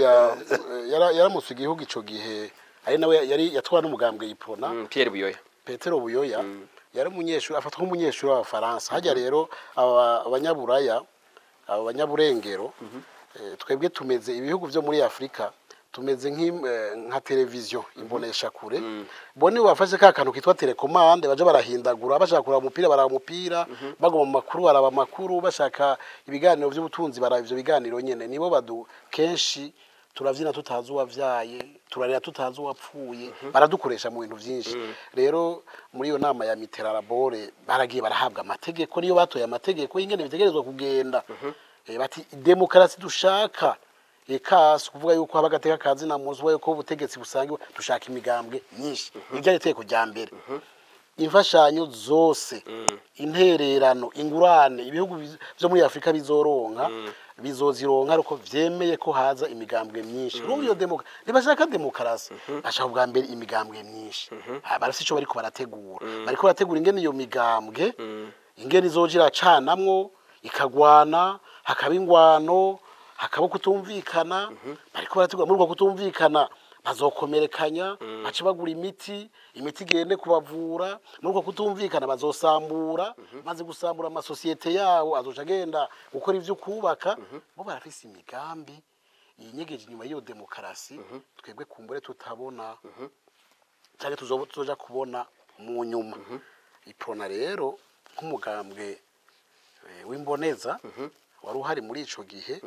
yaramutse igihugu ico gihe ari nawe yari yatwara n'umugambwe iprona Petero Buyoya yari umunyeshuri afatwa nk'umunyeshuri w'Abafaransa hajya rero abanyaburaya abanyaburengero twebwe tumeze ibihugu byo muri Afrika tumeze nka televiziyo imbonesha kure bone wafashe ka kantu kitwa telecommande baje barahindagura bashaka kuraba umupira baraba umupira bagoma mu makuru baraba makuru bashaka ibiganiro by'ubutunzi baraba ivyo biganiro nyene nibo badu kenshi turavyina tutazi uwavyaye turarira tutazi uwapfuye baradukoresha mu bintu byinshi rero muri iyo nama ya Mitterrand Labore baragiye barahabwa amategeko niyo batoye amategeko ingene bitegerezwa kugenda bati demokarasi dushaka ekasi kuvuga yuko habagateka kazi na muzwa yuko ubutegetsi busangiwe dushaka imigambwe nyinshi irya iteko rya mbere imfashanyo zose intererano ingurane ibihugu byo muri Afrika bizoronka bizozironka ariko vyemeye ko haza imigambwe myinshi rumwe iyo ntibashaka demokarasi bashaka bwa mbere imigambwe myinshi barafite ico bariko barategura ingene iyo migambwe ingene izojira canamwo ikagwana hakaba ingwano hakaba kutumvikana bariko barategura muri uko kutumvikana bazokomerekanya bace bagura imiti igende kubavura nuko kutumvikana bazosambura maze gusambura amasosiyete yabo azoca agenda gukora ivyo kubaka bo barafise imigambi yinyegeje inyuma y'iyo demokarasi twebwe kumbure tutabona cyane tuzoja kubona mu nyuma iprona rero nk'umugambwe w'imboneza wari uhari muri ico gihe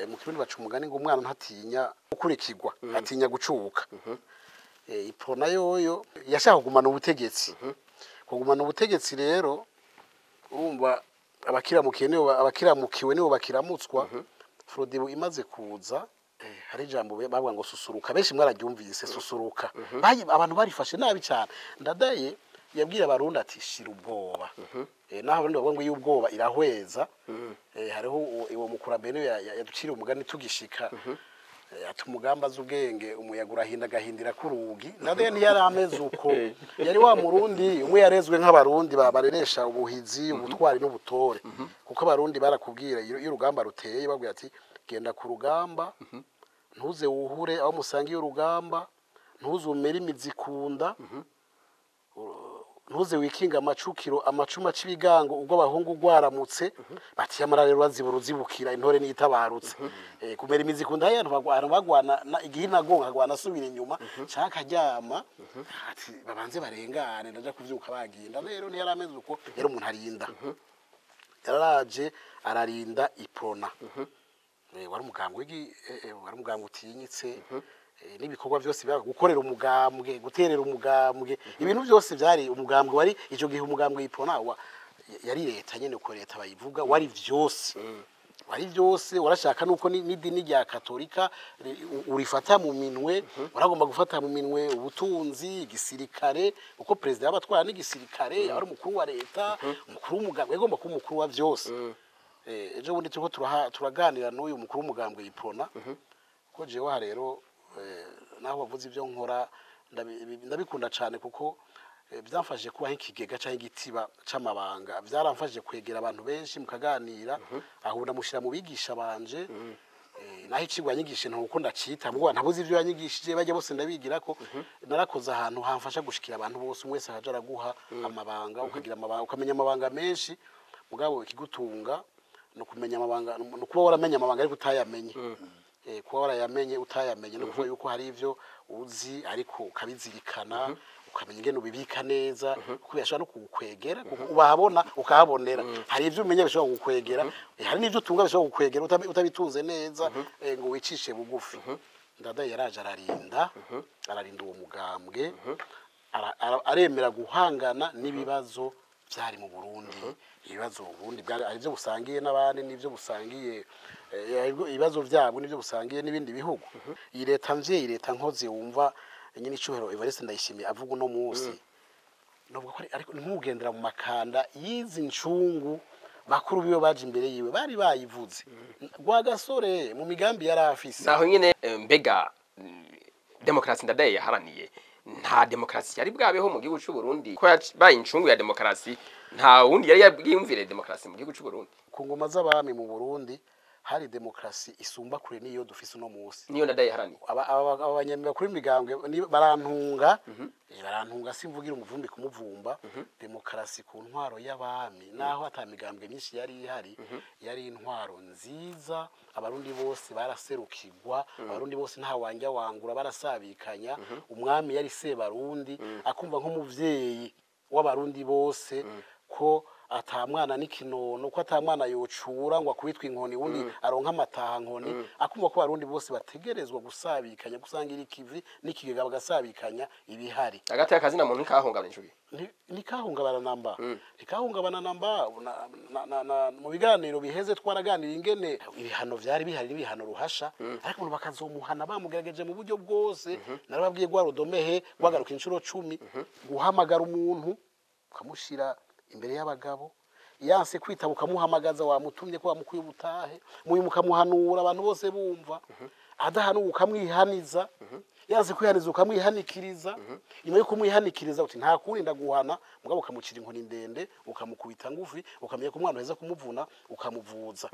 mu kirundi baca umugani ngo umwana ntatinya gukurikirwa atinya gucubuka iprona yoyo yashaka kugumana ubutegetsi rero urumva abakiramukiwe nibo bakiramutswa Frodibu imaze kuza hari ijambo bavuga ngo susuruka benshi mwararyumvise susuruka abantu barifashe nabi cyane ndadaye yabwira abarundi ati shira ubwoba naho abarundi bavuga ngo iyo ubwoba irahweza hariho uwo mukurambere yaducira umugani tugishika ati umugamba z'ubwenge umuyaga urahinda gahindira kurugi ndadaye ntiyari ameze uko yari wa murundi umwe yarezwe nk'abarundi babareresha ubuhizi ubutwari n'ubutore kuko abarundi barakubwira iyo urugamba ruteye babwira ati genda ku rugamba ntuze wuhure aho musangiye urugamba ntuze umere imizikunda ntuze wikinga amacukiro amacuma c'ibigango ubwo abahungu gwaramutse bati yamara rero bazibura uzibukira intore niyitabarutse kumera imizi kunda y'abantu bagwana igihe nagonga gwana asubira inyuma cyaka ryama ati babanze barengane ndaja kuvyuka baginda rero ni yarameze uko yari umuntu arinda yaraje ararinda iprona wari umugambwe utinyitse n'ibikorwa byose gukorera umugambwe guterera umugambwe ibintu byose byari umugambwe wari ico gihe umugambwe iprona yari leta nyene ko leta bayivuga wari byose warashaka nuko n'idini rya katolika urifata mu minwe waragomba gufata mu minwe ubutunzi igisirikare uko president yabatwara n'igisirikare ari umukuru wa leta umukuru w'umugambwe yagomba kuba umukuru wa byose ejo bundi turiko turaganira n'uyu mukuru w'umugambwe iprona ko jewe rero naho bavuze ibyo nkora ndabikunda cyane kuko byamfashije kuba nk'ikigega cyangwa igitiba c'amabanga byaramfashije kwegera abantu benshi mukaganira aho ndamushira mu bigisha banje naho icigwa yanyigishe ntuko ndacita mbwo ntabuze ivyo yanyigishije bajye bose ndabigira ko narakoze ahantu hamfasha gushikira abantu bose umwese ahaje araguha amabanga ukagira amabanga ukamenya amabanga menshi mugabo ikigutunga no kumenya amabanga no kuba waramenya amabanga ariko utayamenye kuba warayamenye utayamenye no kuvuga yuko hari ivyo uzi ariko ukabizirikana ukamenya ingene ubibika neza kuko yashobora no kugukwegera ubahabona ukahabonera hari ivyo umenya bishobora kugukwegera hari n'ivyo utunga bishobora kugukwegera utabitunze neza ngo wicishe bugufi ndadaye yaraje ararinda uwo mugambwe aremera guhangana n'ibibazo byari mu Burundi ibibazo Burundi ari byo busangiye n'abandi n'ivyo busangiye ibibazo byabo n'ivyo busangiye n'ibindi bihugu iyi leta mvye leta nkoze wumva nyine icyuhero Evariste Ndayishimiye avuga uno munsi nubwo ko ariko ntugendera mu makanda yizi ncungu bakuru biyo baje imbere yiwe bari bayivuze gwa gasore mu migambi yarafise naho nyine mbega demokrasi ndadaye yaharaniye nta demokrasi yari bwabeho mu gihugu cy'u Burundi ko baye incungu ya demokrasi nta wundi yari yabwiyumvire demokrasi mu gihugu cy'u Burundi ku ngoma z'abami mu Burundi hari demokrasi isumba kure niyo dufise no munsi niyo ndadaye harani abanyamira kuri migambwe barantunga barantunga simvugira umuvumbi kumuvumba demokrasi ku ntwaro y'abami naho atamigambwe myinshi yari ihari yari intwaro nziza abarundi bose baraserukirwa abarundi bose nta wanja wangura barasabikanya umwami yari se barundi akumva nk'umuvyeyi w'abarundi bose ko atamwana n'ikinono ko atamwana yocura ngo akubitwe inkoni wundi aronka amataha nkoni akumva ko barundi bose bategerezwa gusabikanya gusangira ikivi n'ikigega bagasabikanya ibihari agati akazi na muntu kahungabana inshubi nikahungabana namba mu biganiro biheze twaraganira ingene ibihano vyari bihari n'ibihano ruhasha ariko umuntu bakazomuhana bamugerageje mu buryo bwose narababwiye gwa rodomehe gwagaruka inshuro 10 guhamagara umuntu ukamushira imbere y'abagabo yanse kwitaba ukamuhamagaza wamutumye ko wamukuye ubutahe mukamuhanura abantu bose bumva adahanuka ukamwihaniza yanse kwihaniza ukamwihanikiriza nyuma yo kumwihanikiriza uti nta kurinda guhana mugabo ukamucira inkoni ndende ukamukubita ngufi ukamenya ko umwana heza kumuvuna ukamuvuza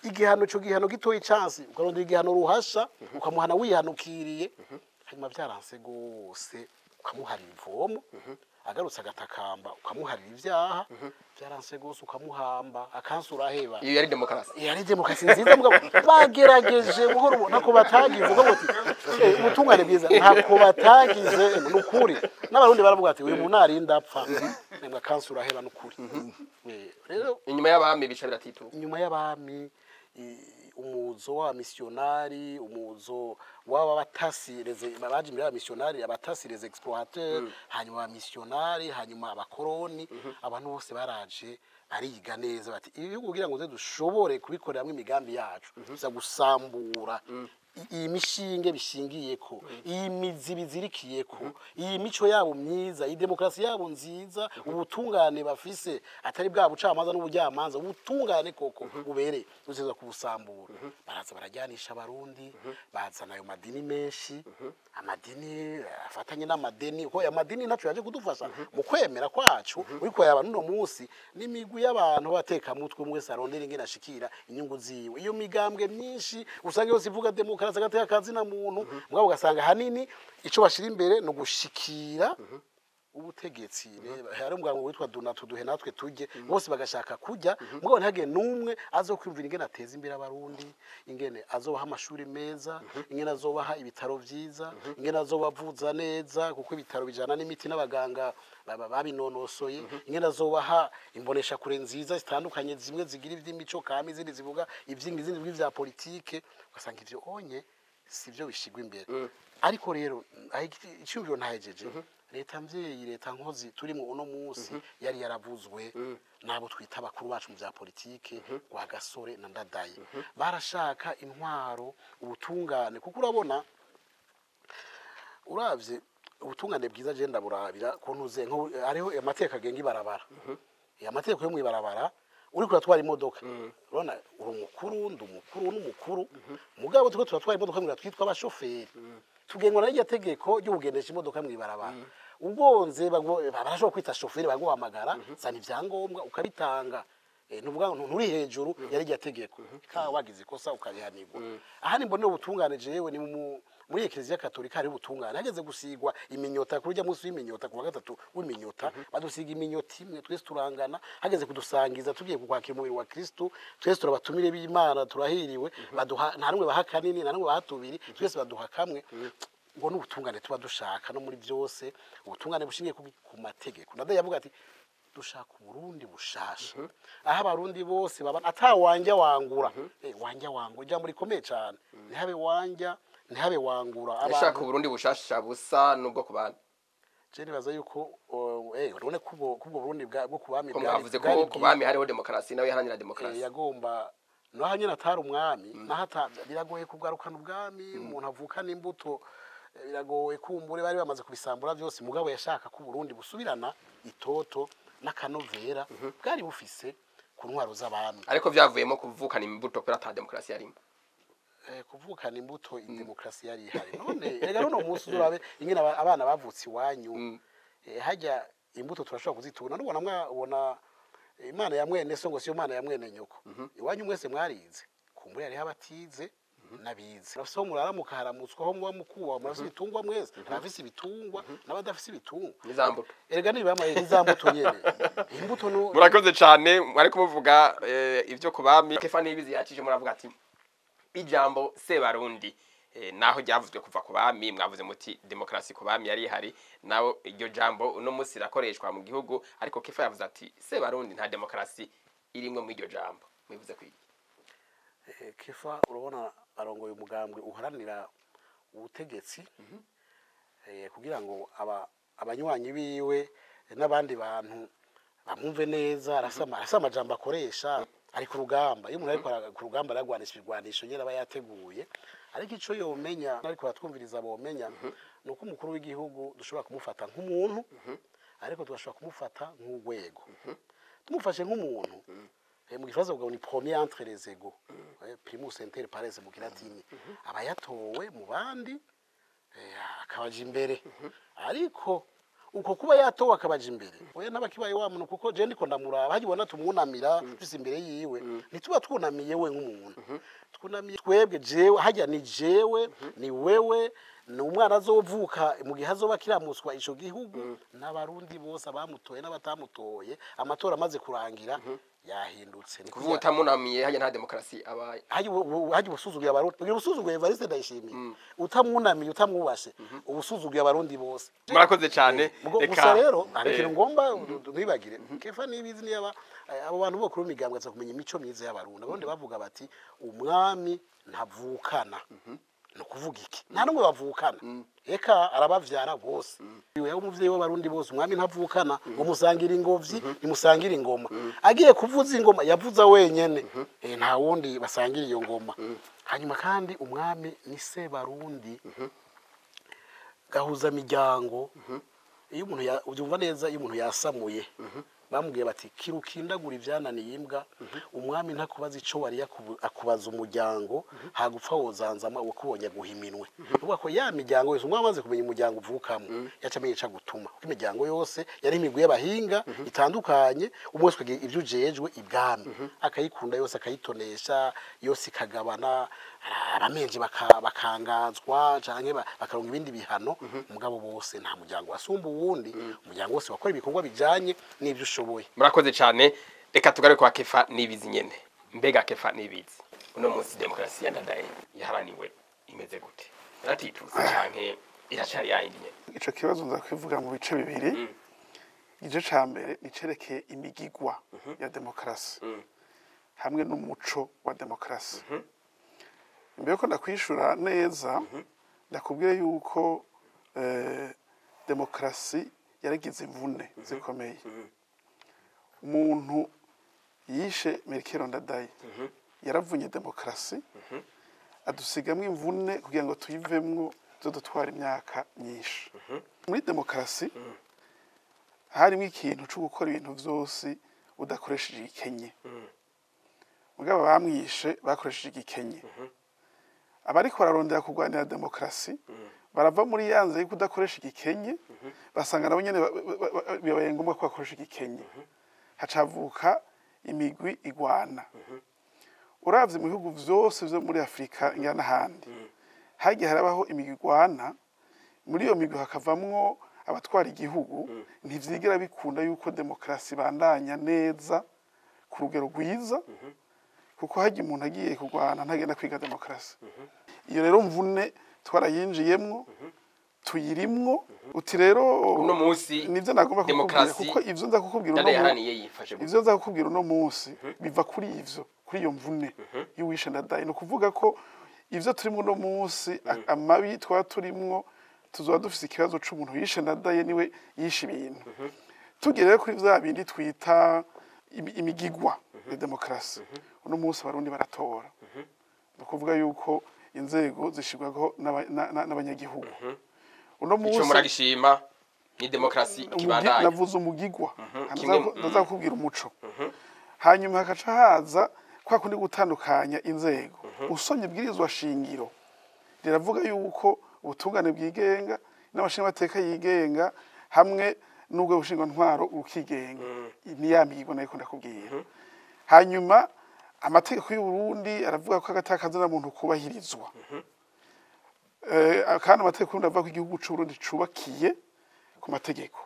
igihano cyo gihano gitoyi chance ukarondera igihano ruhasha ukamuhana wihanukiriye hanyuma byaranse gose ukamuharira ivomo agarutse agatakamba ukamuharira ivyaha byaranse gose ukamuhamba akansura heba iyo yari demokrasi nziza mugabo bagerageje buhoro nako batagize ngo bati ubutungane bwiza ntako batagize n'ukuri n'abarundi baravuga ati uyu muntu ari ndapfa nemwe akansura heba n'ukuri rero inyuma y'abami bica biratitu inyuma y'abami umuzo wa missionari umuzo waba batasireze baje imbere ya missionari abatasireze exploiter hanyuma missionari hanyuma abakoroni abantu bose baraje ariga neza bati ibi kugira ngo dushobore kubikorera mu imigambi yacu tuza gusambura iyi mishinge bishingiyeko iyi mizi bizirikiyeko iyi mico yabo myiza iyi demokrasi yabo nziza ubutungane bafise atari bwa bucamanza n'ubujyamanza ubutungane koko ubere uzeza kubusambura baraza barajyanisha abarundi bazana ayo madini menshi amadini afatanye n'amadeni ko amadini nacu yaje kudufasha mu kwemera kwacu uriko yaba nuno munsi n'imigwi y'abantu bateka mutwe mwese arondera ingene ashikira inyungu ziwe iyo migambwe myinshi usanga yose ivuga demokrasi agateka kazi na muntu mugabo ugasanga hanini ico bashira imbere no gushikira ubutegetsi hari umuganga witwa Donato duhe natwe tujye bose bagashaka kujya mugabo ntihage numwe azokwimvira ingene ateza imbere abarundi ingene azobaha amashuri meza ingene azobaha ibitaro vyiza ingene azobavuza neza kuko ibitaro bijana n'imiti n'abaganga babinonosoye ingene azobaha imbonesha kure nziza zitandukanye zimwe zigira ivy'imico kame izindi zivuga izindi vya politike ugasanga ivyo onye sivyo bishigwa imbere ariko rero icyumviro ntahejeje leta mvyeyi leta nkozi turi mu uno munsi yari yaravuzwe nabo twita abakuru bacu mu bya politike kwa Gasore na Ndadaye barashaka intwaro ubutungane kuko urabona uravye ubutungane bwiza je ndaburabira kuntuze nko ariho amateka agenga ibarabara amategeko yo mu ibarabara uri kuratwara imodoka urabona uri umukuru ndumukuru n'umukuru mugabo tuko turatwara imodoka ngo twitwa abashoferi tugengwa na rya tegeko ryo kugendesha imodoka mu ibarabara ubwonze barashobora kwita shoferi baguhamagara sana ivyangombwa ukabitanga nuvuga ngo nturi hejuru yari rya tegeko ka wagize ikosa ukarihanirwa aha ni mbone ubutungane jewe ni muri Eklezia Katolika hari ubutungane hageze gusigwa iminyota kurya munsi y'iminyota kuwa gatatu w'iminyota badusiga iminyota imwe twese turangana hageze kudusangiza tugiye kukwakira umubiri wa Kristo twese turabatumire b'Imana turahiriwe baduha nta numwe baha kanini nta numwe bahatubiri twese baduha kamwe ngo n'ubutungane tuba dushaka no muri byose ubutungane bushingiye ku mategeko Ndadaye yavuga ati dushaka Burundi bushasha aho abarundi bose baba atawanja wangura wanja wangura ijambo rikomeye cyane ntihabe wangura ashaka Burundi bushasha busa nubwo kubana je nibaza yuko urone kubwo Burundi bwo kubami bwavuze ko kubami hariho demokarasi nawe yaharanira demokarasi yagomba no hanye natari umwami nahata biragoye kugarukana ubwami umuntu avukana imbuto biragoye kumbure bari bamaze kubisambura byose mugabo yashaka ko Burundi busubirana itoto n'akanovera bwari bufise ku ntwaro z'abami ariko vyavuyemo kuvukana imbuto kuri ata demokarasi yarimo kuvukana imbuto demokarasi yari ihari none erega no munsi urabe ingene abana bavutse iwanyu hajya imbuto turashobora kuzituna nubona mwabona Imana ya mwene so ngo si Imana ya mwene nyoko iwanyu mwese mwarize kumbure yari habatize nabize nafso muraramuka haramutswa ho muba mukuwa murafise bitungwa mwese nafise ibitungwa n'abadafise ibitungwa nizambuto erega nibamaye nizambuto nyene imbuto no murakoze cyane mwari kumuvuga ivyo kubami Kefa nibizi yakije muravuga ati ijambo Sebarundi naho ryavuzwe kuva ku bami mwavuze muti demokarasi ku bami yari hari nawo iryo jambo uno munsi rakoreshwa mu gihugu ariko Kefa yavuze ati Sebarundi nta demokarasi irimwe mu iryo jambo mwivuze kwiki Kefa urabona arongoye umugambwe uharanira ubutegetsi kugira ngo abanywanyi biwe n'abandi bantu bamumve neza arasama jambo akoresha ari ku rugamba iyo umuntu ariko ku rugamba aragwanisha ibigwanisho nyene aba yateguye ariko ico yomenya ariko batwumviriza bomenya nuko umukuru w'igihugu dushobora kumufata nk'umuntu ariko tugashobora kumufata nk'urwego tumufashe nk'umuntu mu gifaransa ngo ni premier entre les égaux primus inter pares mu kilatini abayatowe mu bandi akabaje imbere ariko uko kuba yatowe akabaje imbere oya nabakibaye wa muntu kuko je ndiko ndamuraba hagibona tumwunamira twise imbere yiwe nituba twunamiye we nk'umuntu twunamiye twebwe jewe hajya ni jewe ni wewe ni umwana azovuka mu gihe azoba kiramuswa ico gihugu n'abarundi bose abamutoye n'abatamutoye amatora amaze kurangira yahindutse kuvuta munamiye hajya nta demokarasi abaye haji busuzuguye abarundi kugira usuzuguye Evariste Ndayishimiye utamunamiye utamwubashe ubusuzuguye abarundi bose murakoze cyane reka rero arekera ngomba ntibagire Kefa nibizi ni abo bantu bo kuri migambwe za kumenya imico myiza y'abarundi abarundi bavuga bati umwami ntavukana no kuvuga iki nta numwe bavukana eka arabavyara bose yewe umuvyeyi w'abarundi bose umwami ntavukana ngo musangira ingobyi nimusangira ingoma agiye kuvuza ingoma yavuza wenyene nta wundi basangira iyo ngoma hanyuma kandi umwami ni Sebarundi gahuza miryango iyo umuntu ubyumva neza iyo umuntu yasamuye bamubwiye bati kirukindagura ivyananiye imbwa umwami ntakubaza ico wari akubaza umuryango hagupfa wozanzama ukubonye guhiminwe uvuga ko ya miryango yose umwami amaze kumenya umuryango uvukamo yacamenye ica gutuma kuko imiryango yose yari imigwi y'abahinga itandukanye umwe wese kugira ivyo ujejwe ibwami akayikunda yose akayitonesha yose ikagabana abamenje bakangazwa canke bakaronga ibindi bihano mugabo bose nta muryango wasumba uwundi umuryango wose wakora ibikorwa bijanye n'ivyo ushoboye. Murakoze cyane, reka tugaruke kwa Kefa Nibizi nyene. Mbega Kefa Nibizi uno munsi demokarasi ya Ndadaye yaharaniwe imeze gute? Yaratitutse canke iracari yayindi nyene? Ico kibazo nzakwivuga mu bice bibiri. Igice ca mbere nicerekeye imigigwa ya demokarasi hamwe n'umuco wa demokarasi. Mbere ko ndakwishura neza ndakubwire yuko demokarasi yaragize imvune zikomeye. Umuntu yishe Melchior Ndadaye yaravunye demokarasi adusigamwe imvune kugira ngo tuyivemwo dutwara imyaka myinshi. Muri demokarasi harimo ikintu cyo gukora ibintu vyose udakoresheje igikenye. Mugabo bamwishe bakoresheje igikenye. Abariko bararondera kurwanira demokarasi barava muri yanze yo kudakoresha igikenye basanga nabo nyene bibaye ngombwa ko bakoresha igikenye. Hacavuka imigwi igwana. Uravye mu bihugu vyose vyo muri Afrika ngana handi hagiye harabaho imigwi igwana, muri iyo migwi hakavamwo abatwara igihugu ntivyigera bikunda yuko demokarasi bandanya neza ku rugero rwiza kuko hagiye umuntu agiye kurwana ntagenda kwiga demokarasi. Iyo rero mvune twarayinjiyemwo tuyirimwo uti rero uno munsi nivyo nagomba kukubwira kuko ivyo nza kukubwira uno munsi ivyo nza kukubwira uno munsi biva kuri ivyo kuri iyo mvune y'uwishe Ndadaye. No kuvuga ko ivyo turimo uno munsi amabi twa turimwo tuzoba dufise ikibazo c'umuntu yishe Ndadaye niwe yishe ibintu. Tugere kuri vya bindi twita imigigwa ya demokarasi. Uno munsi abarundi baratora. No kuvuga yuko inzego zishirwaho n'abanyagihugu. Uno munsi ico muragishima ni demokarasi kibandanye. Navuze umugigwa. Ndazakubwira umuco. Hanyuma hakaca haza kwa kundi gutandukanya inzego. Usomye ibwirizwa shingiro riravuga yuko ubutungane bwigenga n'amashinga mateka yigenga hamwe n'ubwo bushinga ntwaro ukigenga. Ni ya migigwa nayo ndakubwira. Hanyuma amategeko y'u Burundi aravuga ko agatakaza na muntu kubahirizwa. Kandi amategeko ndavuga ko igihugu c'u Burundi cubakiye ku mategeko.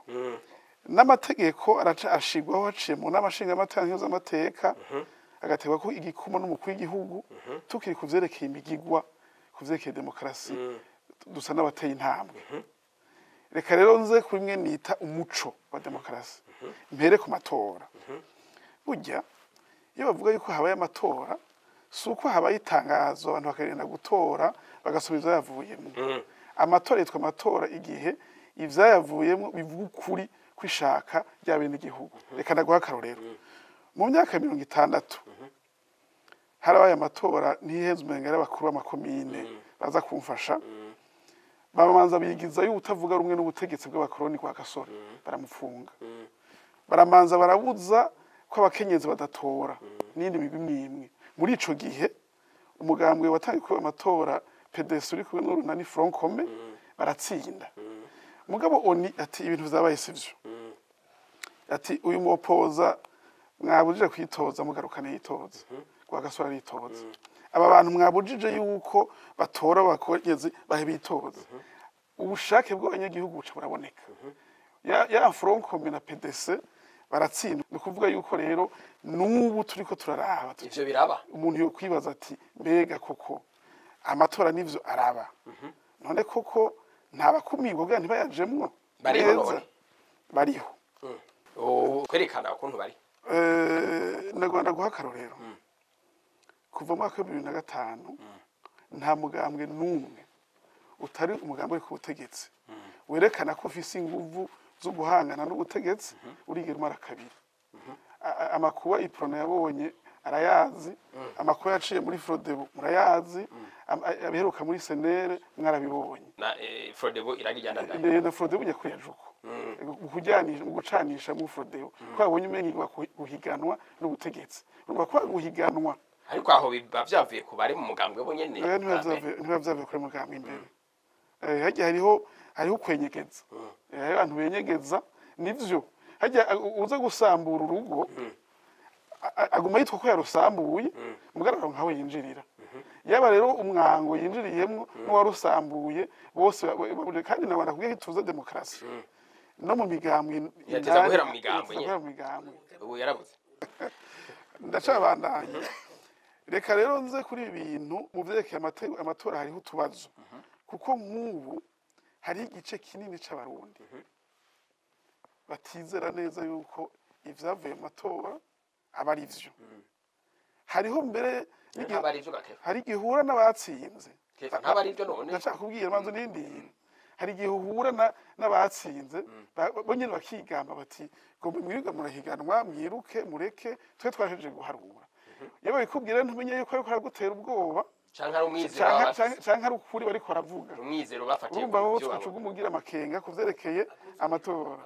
N'amategeko araca ashigwaho haciye mu n'amashinga amatangizo amateka agategwa ko igikumo n'umukuru w'igihugu tukiri kuvyerekeye imigigwa kuvyerekeye demokarasi dusa n'abateye intambwe. Reka rero nze kuri mwe nita umuco wa demokarasi. Mpere ku matora. Burya iyo bavuga yuko habaye amatora suko habaye itangazo abantu bakagenda gutora bagasubiza yavuyemo. Amatora yitwa amatora igihe ivyayavuyemo bivuga ukuri kwishaka rya bene igihugu. Reka ndaguha akarorero. Mu myaka 60 harabaye amatora ntiheze umenga y'abakuru b'amakomine baza kumfasha. Bamanza bigiza y'utavuga rumwe n'ubutegetsi bw'abakoroni kwa Gasore baramufunga. Baramanza barabuza ko abakenyezi badatora n'indi migwi mwimwe. Muri ico gihe umugambwe watangiye ku amatora PDS uri kumwe n'urunani Froncome baratsinda. Mugabo oni ati ibintu vyabaye sivyo. Ati uyu mupoza mwabujije kwitoza mugarukane yitoza. Kwa Gasore yitoza. Aba bantu mwabujije yuko batora abakenyezi bahe bitoza. Ubushake bw'abanyagihugu buca buraboneka. Ya Froncome na PDS baratsinda. Ni kuvuga yuko rero n'ubu turiko turaraba ivyo biraba umuntu yo kwibaza ati mbega koko amatora nivyo araba none koko ntabakumirwa bwa ntibayajemwo bariho kwerekana ukuntu bari ndagwanda guha akarorero kuva mu mwaka wa 2005 nta mugambwe n'umwe utari umugambwe ku butegetsi werekana ko ufise inguvu zo guhangana n'ubutegetsi urigera umara kabiri. Amakuba iprona yabonye arayazi, amakuba yaciye muri Frodebo murayazi, abiheruka muri Senere mwarabibonye. Na Frodebo iragijyana nayo. Na Frodebo nyakuyajuko. gucanisha mu frodeo ko abonye umenga guhiganwa n'ubutegetsi urumva ko guhiganwa ariko aho biba vyavuye ku bari mu mugambwe bo nyene ntibavyavuye kuri mugambwe imbere hajya hariho kwenyegeza abantu benyegeza nivyo hajya uza gusambura urugo aguma yitwa ko yarusambuye mugaragaro nkawe yinjirira yaba rero umwango yinjiriyemwo n'uwarusambuye bose kandi nabona kubwiye tuza demokarasi no mu migambwe yateza guhera mu migambwe ubu yarabuze ndacabandanya reka rero nze kuri ibi bintu mu vyerekeye amatora hariho utubazo kuko nk'ubu hari igice kinini c'abarundi batizera neza yuko ivyavuye mu matora aba ari vyo hariho mbere hari igihura n'abatsinze ndashaka kubwira manzo n'indi hari igihe uhura n'abatsinze bo nyene bakigamba bati ngo mwirirwa murahiganwa mwiruke mureke twe twahejeje guharura iyo babikubwira ntumenye yuko ariko haragutera ubwoba canke ari ukuri bariko baravuga umwizero bafatiye urumva aho twacuga umugira amakenga ku vyerekeye amatora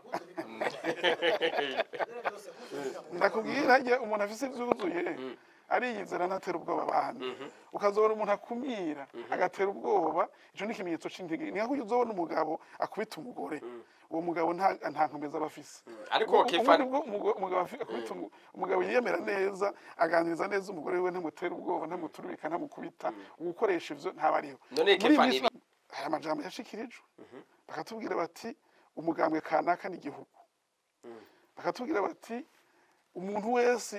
ndakubwira harya umuntu afise ivyuzuye ariyizera ntatera ubwoba abandi ukazobona umuntu akumira agatera ubwoba ico ni ikimenyetso c'intege ni nkaho uzobona umugabo akubita umugore uwo mugabo nta nkomeza aba afise ariko kefani umugabo yiyemera neza aganiriza neza umugore wiwe ntamutera ubwoba ntamuturubika ntamukubita ugukoresha ivyo ntabariho none kefani hari amajambo yashikirijwe bakatubwira bati umugambwe kanaka n'igihugu bakatubwira bati umuntu wese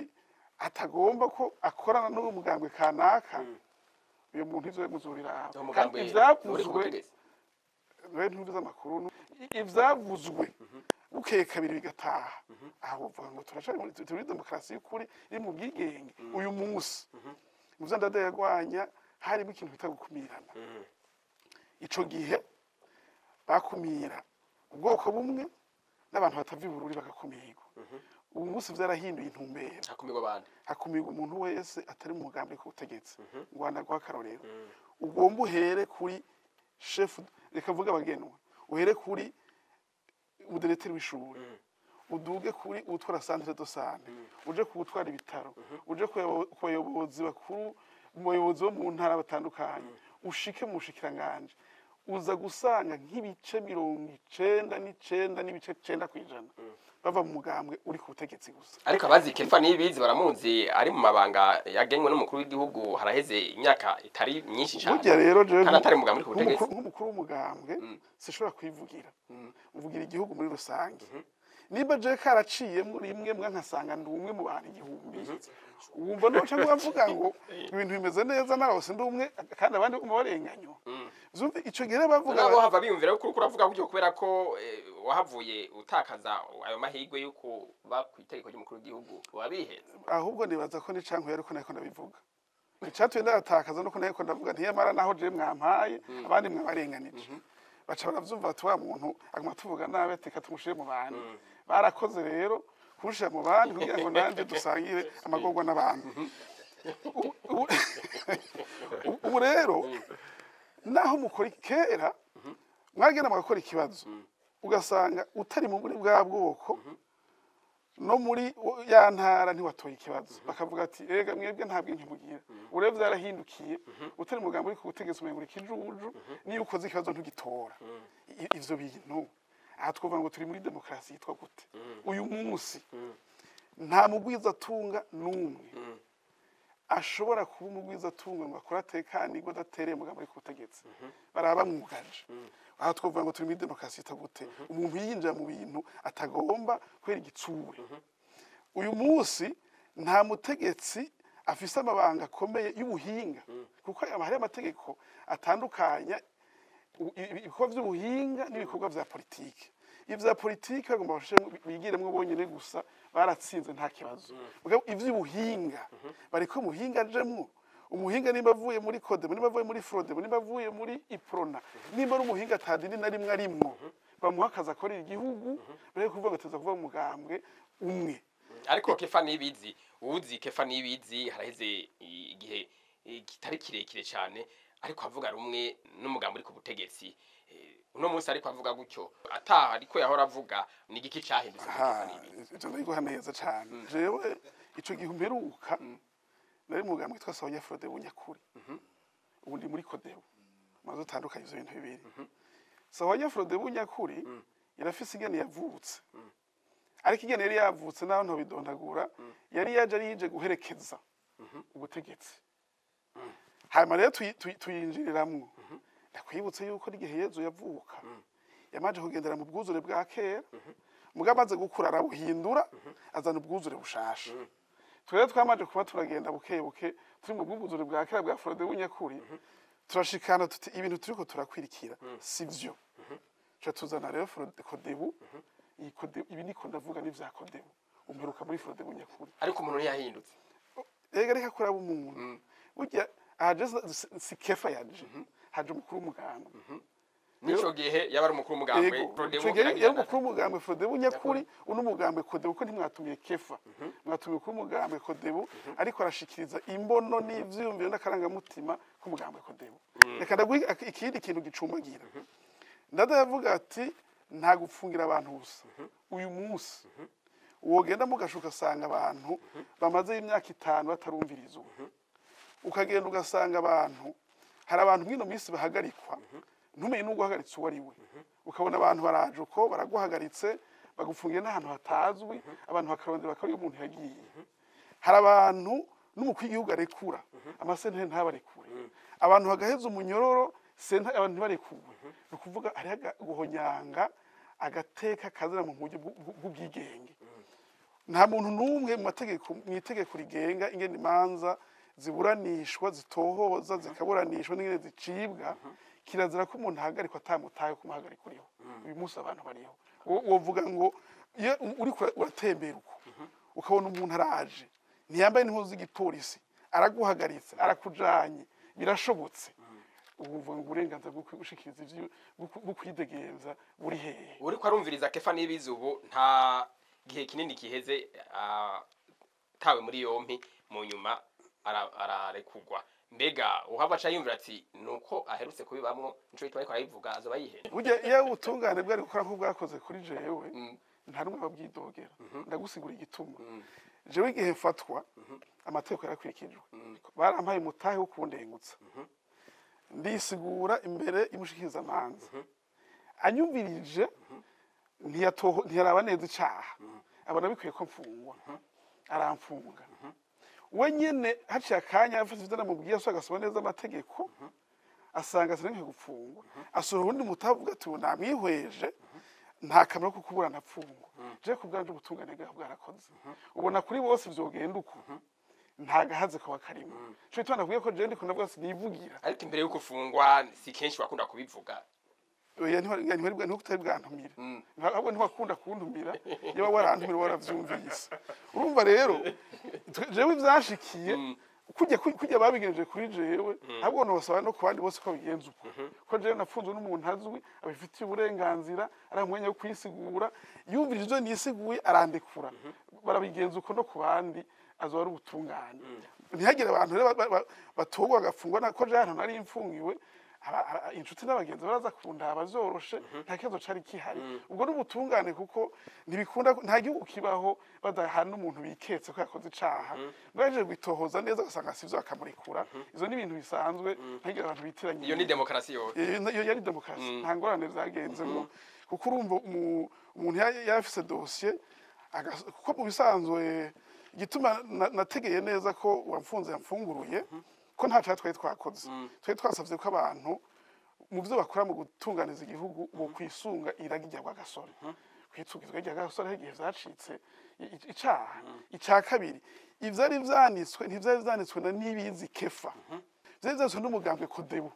atagomba ko akorana n'uwo mugambwe kanaka uyo muntu ivyo muzurira kandi ivyavuzwe ntubiza amakuru ivyavuzwe bukeye kabiri bigataha aho bavuga ngo turacari muri demokarasi y'ukuri iri mu bwigenge uyu munsi mu vyo ndada yagwanya harimo ikintu bita gukumirana ico gihe bakumira ubwoko bumwe n'abantu batava ibururi bagakumirwa ubu munsi vyarahinduye intumbero hakumirwa umuntu wese atari mu mugambi ku butegetsi ngo anagwa akarorero ugomba uhere kuri chef reka vuga abagenwa uhere kuri umudirecteur w'ishuri uduge kuri utwara centre de santé uje kuwutwara ibitaro uje ku bayobozi bakuru mu bayobozi bo mu ntara batandukanye ushike mu bushikiranganje uza gusanga nk'ibice 99 n'ibice 9% bava mu mugambwe uri ku butegetsi gusa ariko abazi kefa nibizi baramuzi ari mu mabanga yagenywe n'umukuru w'igihugu haraheze imyaka itari myinshi cyane burya rero kandi atari mugambwe uri ku butegetsi nk'umukuru w'umugambwe sishobora kwivugira uvugira igihugu muri rusange niba je karaciyemo rimwe mwankasanga ndi umwe mu bantu igihumbi wumva no cyangwa mvuga ngo ibintu bimeze neza naho sindi umwe kandi abandi umubarenganyo zumve ico gihe bavuga nabo hava biyumvira ko uravuga gutyo kubera ko wahavuye utakaza ayo mahigwe yuko bakwitegeko ry'umukuru w'igihugu wabiheze ahubwo nibaza ko ni canke yariko nako ndabivuga icatuye ndatakaza no ko nako ndavuga ntiyamara naho je mwampaye abandi mwabarenganije baca baravyumva ati wa muntu aguma tuvuga nabe teka tumushire mu bantu barakoze rero kurushira mu bandi kugira ngo nanje dusangire amagorwa n'abantu ubu rero naho mukora kera mwagenda mugakora ikibazo ugasanga utari muri bwa bwoko no muri ya ntara ntiwatoye ikibazo bakavuga ati ega mwebwe ntabwo nkimugira urevye byarahindukiye utari mugambo uri ku butegetsi umengura ikijuju niyo ukoze ikibazo ntugitora ivyo bintu aha twovuga ngo turi muri demokarasi yitwa gute uyu munsi nta mugwiza atunga n'umwe ashobora kuba umugwiza atunga ngo akora atekanirwa adatereye mugambo uri ku butegetsi baraba mwugaje aha twovuga ngo turi muri demokarasi yitwa gute umuntu yinjira mu bintu atagomba kwera igitsure uyu munsi nta mutegetsi afise amabanga akomeye y'ubuhinga kuko hari amategeko atandukanya ibikorwa by'ubuhinga n'ibikorwa vya politike ivya politike bagomba bigiremwe bonyene gusa baratsinze nta kibazo ivy'ubuhinga bariko umuhinga ajemwo umuhinga nimba avuye muri code nimba avuye muri fraude nimba avuye muri iprona nimba ari umuhinga atadini na rimwe arimwo bamuha akazi akorera igihugu bari kuvuga bateza kuva mu mugambwe umwe ariko kefa nibizi uzi kefa nibizi haraheze igihe kitari kirekire cyane ariko avuga rumwe n'umugambo uri ku butegetsi uno munsi ariko avuga gutyo ataha ariko yahora avuga ni igiki cahindutse aha ivyo ndabiguha neza cane jewe ico gihe mperuka nari mu mugambwe witwa Sawanya Frode Bunyakuri ubu ndi muri Kodebu maze utandukanye ivyo bintu bibiri Sawanya Frode Bunyakuri yarafise ingene yavutse ariko ingene yari yavutse naho ntobidondagura yari yaje ari yije guherekeza ubutegetsi hanyuma rero tuyinjiriramwo ndakwibutse yuko n'igihe Yezu yavuka yamaje kugendera mu bwuzure bwa kera mugabo amaze gukura arabuhindura azana ubwuzure bushasha twere twamaje kuba turagenda buke turi mu bwuzure bwa kera bwa Frode Bunyakuri turashikana tuti ibintu turiko turakwirikira sivyo cyo tuzana rero Frode Kodebu ibi niko ndavuga n'ivya Kodebu umperuka muri Frode Bunyakuri ariko umuntu yahindutse reka kuraba umuntu burya aje si kefa yaje haje umukuru w'umugambwe nico gihe yabari umukuru w'umugambwe Frode w'umugambwe Frode Bunyakuri unumugambwe Kodebu ko ntimwatumiye kefa mwatumiye ku mugambwe Kodebu ariko arashikiriza imbono n'ivyumviro n'akarangamutima ku mugambwe Kodebu reka ndagwi ikindi kintu gicumbagira ndada yavuga ati nta gupfungira abantu gusa uyu munsi wogenda mugashuka sanga abantu bamaze imyaka 5 batarumvirizwa ukagenda ugasanga abantu hari abantu mwino minsi bahagarikwa ntumenye n'ubwo hagaritse uwo ari we ukabona abantu baraje uko baraguhagaritse bagufungiye n'ahantu hatazwi abantu bakarondera bakari umuntu yagiye hari abantu n'umukuru w'igihugu arekura amasentare ntabarekure abantu bagaheza umunyororo senta abantu ntibarekure ni ukuvuga ari guhonyanga agateka kazira mu buryo bw'ubwigenge nta muntu n'umwe mu itegeko rigenga ingene imanza ziburanishwa zitohoza zikaburanishwa n'ingene zicibwa kirazira ko umuntu ahagarikwa atamutaye kumuhagarika uriho uyu munsi abantu bariho wovuga ngo iyo uri uratembera uko ukabona umuntu araje ntiyambaye n'impuzu z'igipolisi araguhagaritse arakujanye birashobotse uvuga ngo uburenganzira bwo gushikiriza ivyo bwo kwidegenza buri hehe uriko arumviriza Kefa Nibizi ubu nta gihe kinini kiheze tawe muri yompi mu nyuma ararekugwa mbega uhava aca yumvira ati nuko aherutse kubibamwo nico bitwa ariko arayivuga azoba yihenda burya iyo ubutungane bwari gukora ko bwakoze kuri jewe nta rumwe babwidogera ndagusigura igituma jewe igihe mfatwa amategeko yarakurikijwe barampaye umutahe wo kundengutsa ndisigura imbere y'umushikiriza amanza anyumvirije ntiyaraba neza icaha abona bikwiye ko mfungwa aramfunga we nyene haciye akanya afite ivyo namubwiye so agasoma neza amategeko asanga sinenke gupfungwa asura urundi mutavuga ati namwihweje nta kamaro ko kubura napfungwa je kubwanje ubutungane bwarakoze ubona kuri bose vyogenda uko nta gahaze ko bakarimo cyo tubona kuye ko je ndi kunavuga sinivugira ariko imbere yuko ufungwa si kenshi bakunda kubivuga oya ntibari kutari bwantumira ntabwo ntibakunda kuntumira iyo warantumira waravyumvise urumva rero jewe ivyashikiye kujya babigenje kuri jewe ahubwo nosaba no kubandi bose ko bigenza uko ko jewe nafunzwe n'umuntu azwi abifitiye uburenganzira aramwenya wo kwisigura yumvirije ivyo nisiguye arandekura barabigenza uko no kubandi azo ari ubutungane ntihagire abantu rero batogwa agafungwa nako je hano nari imfungiwe inshuti n'abagenzi baraza kundaba zoroshe nta kibazo cari kihari ubwo n'ubutungane kuko ntibikunda nta gihugu kibaho badahana umuntu biketse ko yakoze icaha baje gwitohoza neza gasanga sivyo akamurikura izo ni ibintu bisanzwe ntagira abantu bitiranye iyo ni demokrasi iyo yari demokrasi nta ngorane zagenzemo kuko urumva umuntu yarafise dossier kuko mu bisanzwe igituma nategeye neza ko wamfunze yamfunguruye ko nta cyaha twari twakoze twari twasavye ko abantu mu byo bakora mu gutunganiza igihugu bo kwisunga iragi rya Rwagasore kwitsugizwa rya Rwagasore igihe vyacitse icaha kabiri ivyari vyanitswe ntivyari vyanitswe na Nibizi Kefa vyari vyanitswe n'umugambwe Kodebu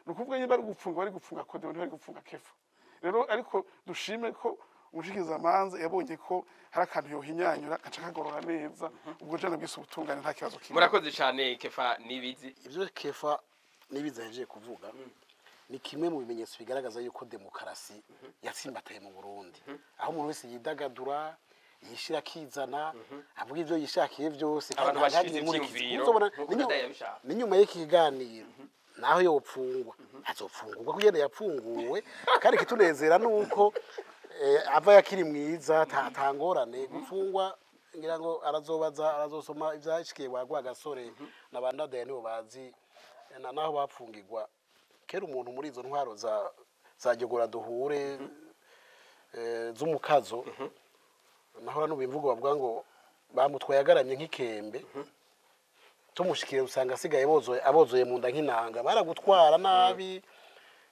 nukuvuga nyine bari gufunga Kodebu ntibari gufunga Kefa rero ariko dushime ko umushikiza amanza yabonye ko hari akantu yohinyanyura gaca kagorora neza ubwo jana bwise ubutungane nta kibazo kimwe murakoze cyane Kefa Nibizi ivyo Kefa Nibizi aje kuvuga ni kimwe mu bimenyetso bigaragaza yuko demokarasi yatsimbataye mu Burundi aho umuntu wese yidagadura yishira kizana avuga ivyo yishakiye vyose abantu bashize ivyumviro ni nyuma y'iki kiganiro naho yopfungwa azopfungurwa kugenda yapfunguwe kandi kitunezera nuko ava yakiri mwiza tangorane gufungwa ngira ngo arazosoma ivyashikiye wagwa gasore nabandadaye nibo bazi naho bapfungirwa kera umuntu muri izo ntwaro za Jogora duhure z'umukazo naho n'ubimvugo bavuga ngo bamutwaye agaramye nk'ikembe tumushikire usanga asigaye abozoye mu nda nk'inanga baragutwara nabi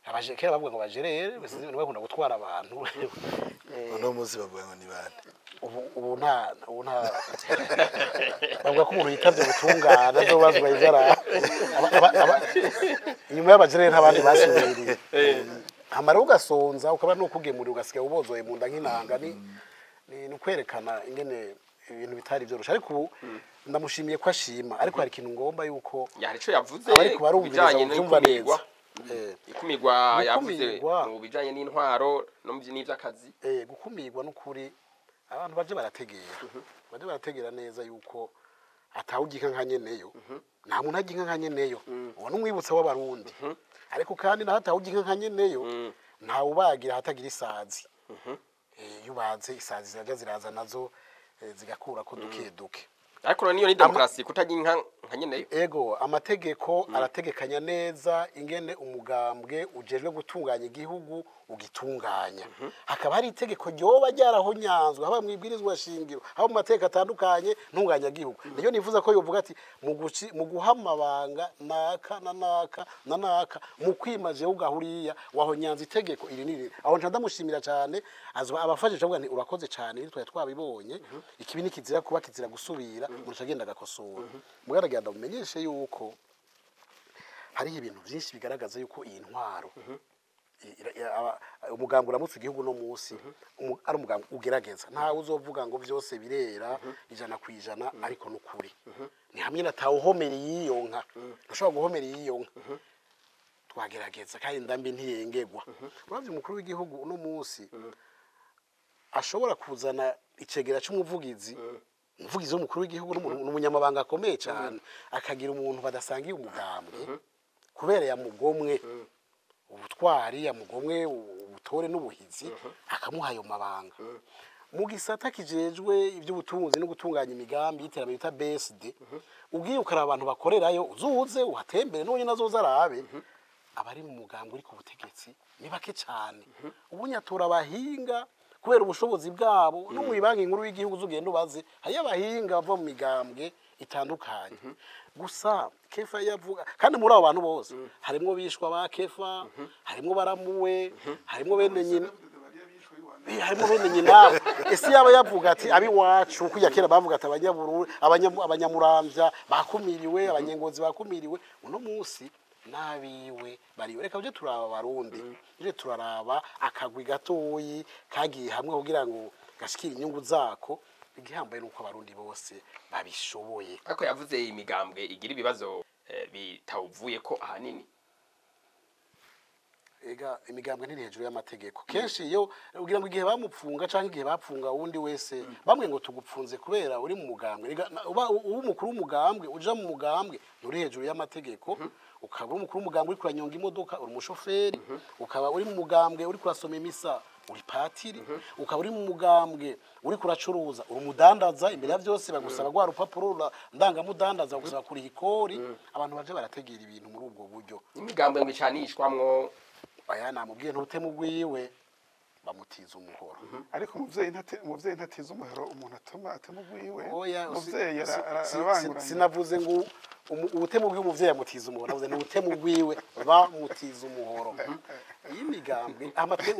abaje kera bavuga ngo bajerere bese bakunda gutwara abantu uno munsi bavuga ngo ni bande ubu nta bavuga ko umuntu yitavye gutungana azobazwa ivara inyuma y'abajerere ntabandi basubiriye amara ugasonza ukaba no kugemurira ugasiga ubozoye mu nda nk'inanga ni kwerekana ingene ibintu bitari byorosha ariko ubu ndamushimiye ko ashima ariko hari ikintu ngomba yuko yari cyo yavuze bijanye n'ikumirwa ikumirwa yavuze mu bijanye n'intwaro no mu by'akazi gukumirwa n'ukuri abantu baje barategera neza yuko atawuginka nka nyeneyo nta muntu aginka nka nyeneyo uwo n'umwibutsa w'abarundi ariko kandi naho atawuginka nka nyeneyo nta ubagira hatagira isazi yubaze isazi ziraza nazo zigakura ko duke ariko niyo ni demokrasi kutaginka nka nyeneyo ego amategeko arategekanya neza ingene umugambwe ujejwe gutunganya igihugu ugitunganya hakaba hari itegeko ryoba ryaraho nyanzwe haba mwibwirizwa shingiro haba mu mateka atandukanye ntunganya gihugu niyo nifuza ko yovuga ati mu guhamabanga naka mu kwimaje ugahuriya waho nyanza itegeko iri niri aho ndamushimira cyane abafashije avuga nti urakoze cyane twari twabibonye ikibi nikizira kuba kizira gusubira muruca agenda gakosora mugaragenda mumenyeshe yuko hari ibintu byinshi bigaragaza yuko iyi ntwaro umugambwe uramutse igihugu no munsi ari umugambwe ugerageza ntawe uzovuga ngo byose birera 100% ariko n'ukuri ni hamwe natawuhomera yiyo nka ntushobora guhomera yiyo nka twagerageza kandi ndambi ntiyengegwa uravye umukuru w'igihugu no munsi ashobora kuzana icegera cy'umuvugizi umuvugizi w'umukuru w'igihugu n'umunyamabanga akomeye cyane akagira umuntu badasangiye umugambwe kubera yamugomwe ubutwari yamugomwe ubutore n'ubuhizi akamuha ayo mabanga mu gisata kijejwe iby'ubutunzi no gutunganya imigambi y'iterambere bita BSD ubwiye ukara abantu bakorerayo uzuze uhatembere n'onye nazo zarabe abari mu mugambwe uri ku butegetsi ni bake cyane ubunyatura abahinga kubera ubushobozi bwabo no mu ibanki nkuru y'igihugu zugenda ubaze hari abahinga bava mu migambwe itandukanye gusa Kefa yavuga kandi muri abo bantu bose harimo bishwa ba Kefa harimo baramuwe harimo bene nyina harimo bene nyina ese yaba yavuga ati abi wacu kujya kera bavuga ati abanyabururu abanyamuramvya bakumiriwe abanyengozi bakumiriwe uno munsi nabiwe bari reka byo turaba barundi je turaraba akagwi gatoyi kagiye hamwe kugira ngo gashikira inyungu zako igihambaye nuko abarundi bose babishoboye ariko yavuze imigambwe igira ibibazo bitawuvuye ko ahanini ega imigambwe ntiri hejuru y'amategeko kenshi iyo ugira ngo igihe bamupfunga canke igihe bapfunga uwundi wese bamwe ngo tugupfunze kubera uri mu mugambwe uba umukuru w'umugambwe uja mu mugambwe nturi hejuru y'amategeko ukaba umukuru w'umugambwe uri kuranyonga imodoka uri umushoferi ukaba uri mu mugambwe uri kurasoma imisa uri patiri ukaba uri mu mugambwe uri kuracuruza uri umudandaza imbere ya byose bagusaba gwa rupapuro ndangamudandaza bagusaba kuri ikori abantu baje barategera ibintu muri ubwo buryo imigambwe ngicanishwamwo aya namubwiye ntutemu bamutiza umuhoro ariko umuvyeyi ntatiza umuhoro umuntu atema gwiwe oya umuvyeyi arabanguranye sinavuze ngo ubutemu bw'umuvyeyi amutiza umuhoro navuze ni ubutemu bwiwe bamutiza umuhoro iyi migambwe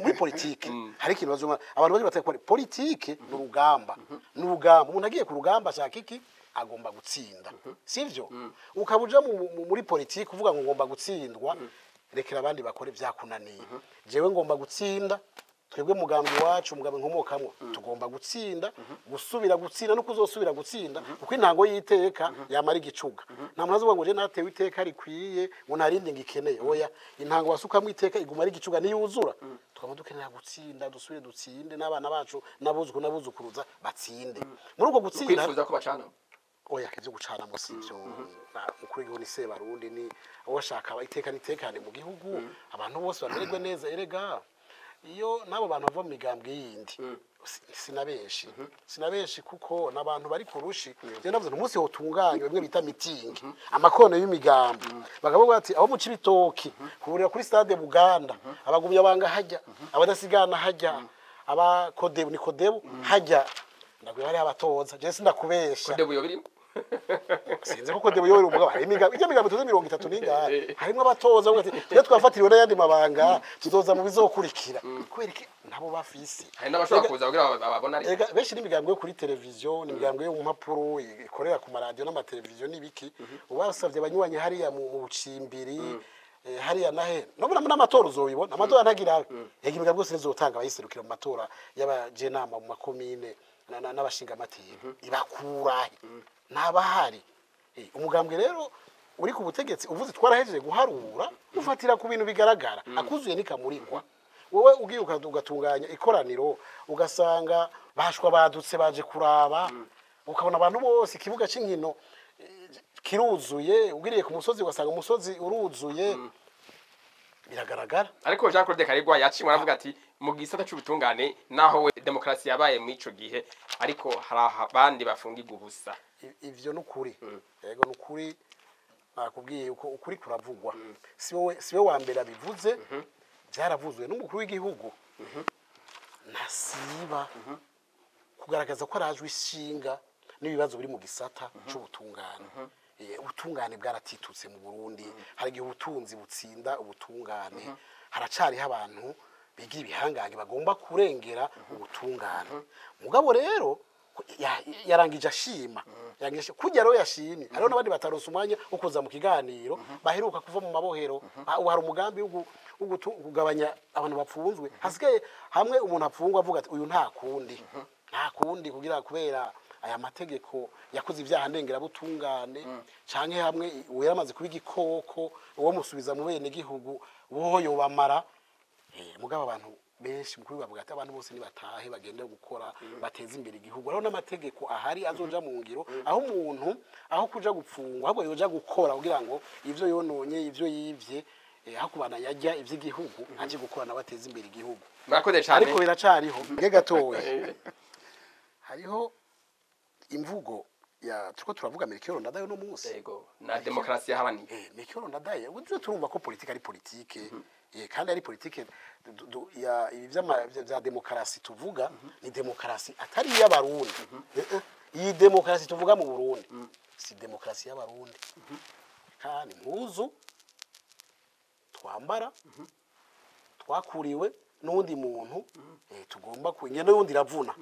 muri politike hari ikintu bazuma abantu baje bateye politike n'urugamba umuntu agiye ku rugamba ashaka iki agomba gutsinda sivyo ukabuja muri politike uvuga ngo ngomba gutsindwa rekera abandi bakore byakunaniye jewe ngomba gutsinda twebwe mugambwe wacu mugambwe nkomokamwe tugomba gutsinda gusubira gutsinda no kuzosubira gutsinda kuko intango yiteka yamara igicuga nta muntu azuvuga ngo je natewe iteka rikwiye ngo narinde ngikeneye oya intango wasukamwe iteka iguma ari igicuga niyuzura twaba dukenera gutsinda dusubire dutsinde n'abana bacu nabuzukuruza batsinde muri ubwo gutsinda kwifuza ko bacana oya ivyo gucana mo sivyo ukuri w'igihugu ni Sebarundi ni washaka itekane mu gihugu abantu bose bamererwe neza erega iyo nabo bantu bava mu migambwe yindi sinabenshi kuko nabantu bari kurushi je navuze umunsi hotunganywe bimwe bita meeting amakono y'imigambi bakavuga ati abo mu Cibitoki kuburira kuri stade Buganda abagumya banga hajya abadasigana hajya abakodebu nikodebu hajya ndagwe bari abatoza je sindakubesha kodebu yo birimo sinze kuko debu yo umugabo imigambi tuze 30 ningahe harimo abatoza ati twe twafatiriwe n'ayandi mabanga tuzoza mu bizokurikira kwereke nabo bafisi hari n'abashobora kuza kugira ababona ari benshi n'imigambi yo kuri televiziyo n'imigambi yo mu mpapuro ikorera ku maradiyo n'amateleviziyo n'ibiki ubasavye abanywanyi hariya mu bucimbiri hariya nahe nobona n'amatora uzobibona amatora ntagira yega imigambi yose nizotanga abayiserukira mu matora y'abajenama mu makomine n'abashinga amateka ibakurahe nabahari umugambwe rero uri ku butegetsi uvuze twarahejeje guharura ufatira ku bintu bigaragara akuzuye nikamurikwa wowe ugiye ugatunganya ikoraniro ugasanga bashwa badutse baje kuraba ukabona abantu bose ikibuga c'inkino kiruzuye ugiriye ku musozi ugasanga umusozi uruzuye biragaragara ariko Jean Claude Karigwa yacimwe aravuga ati mu gisata cy'ubutungane naho we demokrasi yabaye mu ico gihe ariko hari abandi bafungirwa ubusa ivyo nukuri yego nukuri nakubwiye uko ukuri kuravugwa siwe wa mbere abivuze byaravuzwe n'umukuru w'igihugu nasiba kugaragaza ko arajwe ishinga n'ibibazo biri mu gisata cy'ubutungane ubutungane bwaratitutse mu Burundi hari igihe ubutunzi butsinda ubutungane haracariho abantu bigira ibihangange bagomba kurengera ubutungane mugabo rero yarangije ashima kujya rero yashimye hariho n'abandi bataronse umwanya wo kuza mu kiganiro baheruka kuva mu mabohero hari umugambi wo kugabanya abantu bapfunzwe hasigaye hamwe umuntu apfungwa avuga ati uyu nta kundi kugira kubera aya mategeko yakoze ibyaha ndengera butungane canke hamwe uyamaze kuba igikoko uwo musubiza mu bene gihugu boho yobamara mugabo abantu benshi mukuru bavuga ati abantu bose nibatahe bagende gukora bateza imbere igihugu rero n'amategeko ahari azoja mu ngiro aho umuntu aho kuja gupfungwa ahubwo yoja gukora kugira ngo ivyo yononye ivyo yivye aho kubana yajya ivy'igihugu aje gukora nabateza imbere igihugu murakoze cyane ariko biracariho gatowe hariho imvugo ya tuko turavuga Melchior Ndadaye no munsi yego na demokrasi yahabaniye Melchior Ndadaye uzi turumva ko politique ari politique kandi ari politique ya vya demokrasi tuvuga ni demokrasi atari y'abarundi iyi demokrasi tuvuga mu Burundi si demokrasi y'abarundi kandi mpuzu twambara twakuriwe n'undi muntu tugomba kunyene n'undi ravuna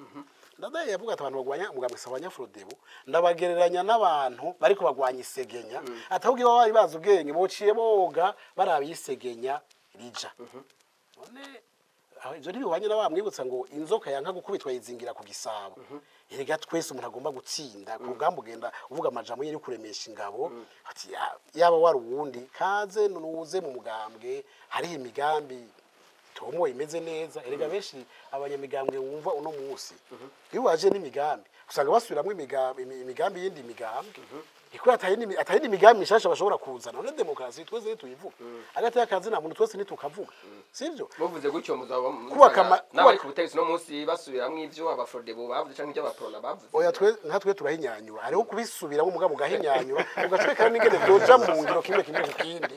Ndadaye yavuga ati abantu bagwanya umugambi Sabanyafrodebo ndabagereranya n'abantu bariko bagwanya isegenya atahubwo bari bazi ubwenge bociye boga barabisegenya rija none ivyo ntibihwanye na bamwibutsa ngo inzoka yanka gukubitwa yizingira ku gisabo erega twese umuntu agomba gutsinda ku rugamba ugenda uvuga amajambo yari kuremesha ingabo ati yaba wari uwundi kaze nuze mu mugambwe hari imigambi tomo imeze neza erega benshi abanyamigambwe wumva uno munsi iyo waje n'imigambi usanga basubiramwe imigambi yindi migambi iko atayindi migambi mishasha bashobora kuzana none demokrasi twese tuyivuga agati yakazi na muntu twese nitukavuga sivyo muvuze gutyo muzaba kuba ku butegetsi no munsi basubiramwe ivyo abafrodebo bavuze canke ivyo abaprona bavuze oya twe turahinyanyura hariho kubisubiramo umugabo ugahinyanyura ugatwekana n'ingene byoja mu ngiro kimwe ku kindi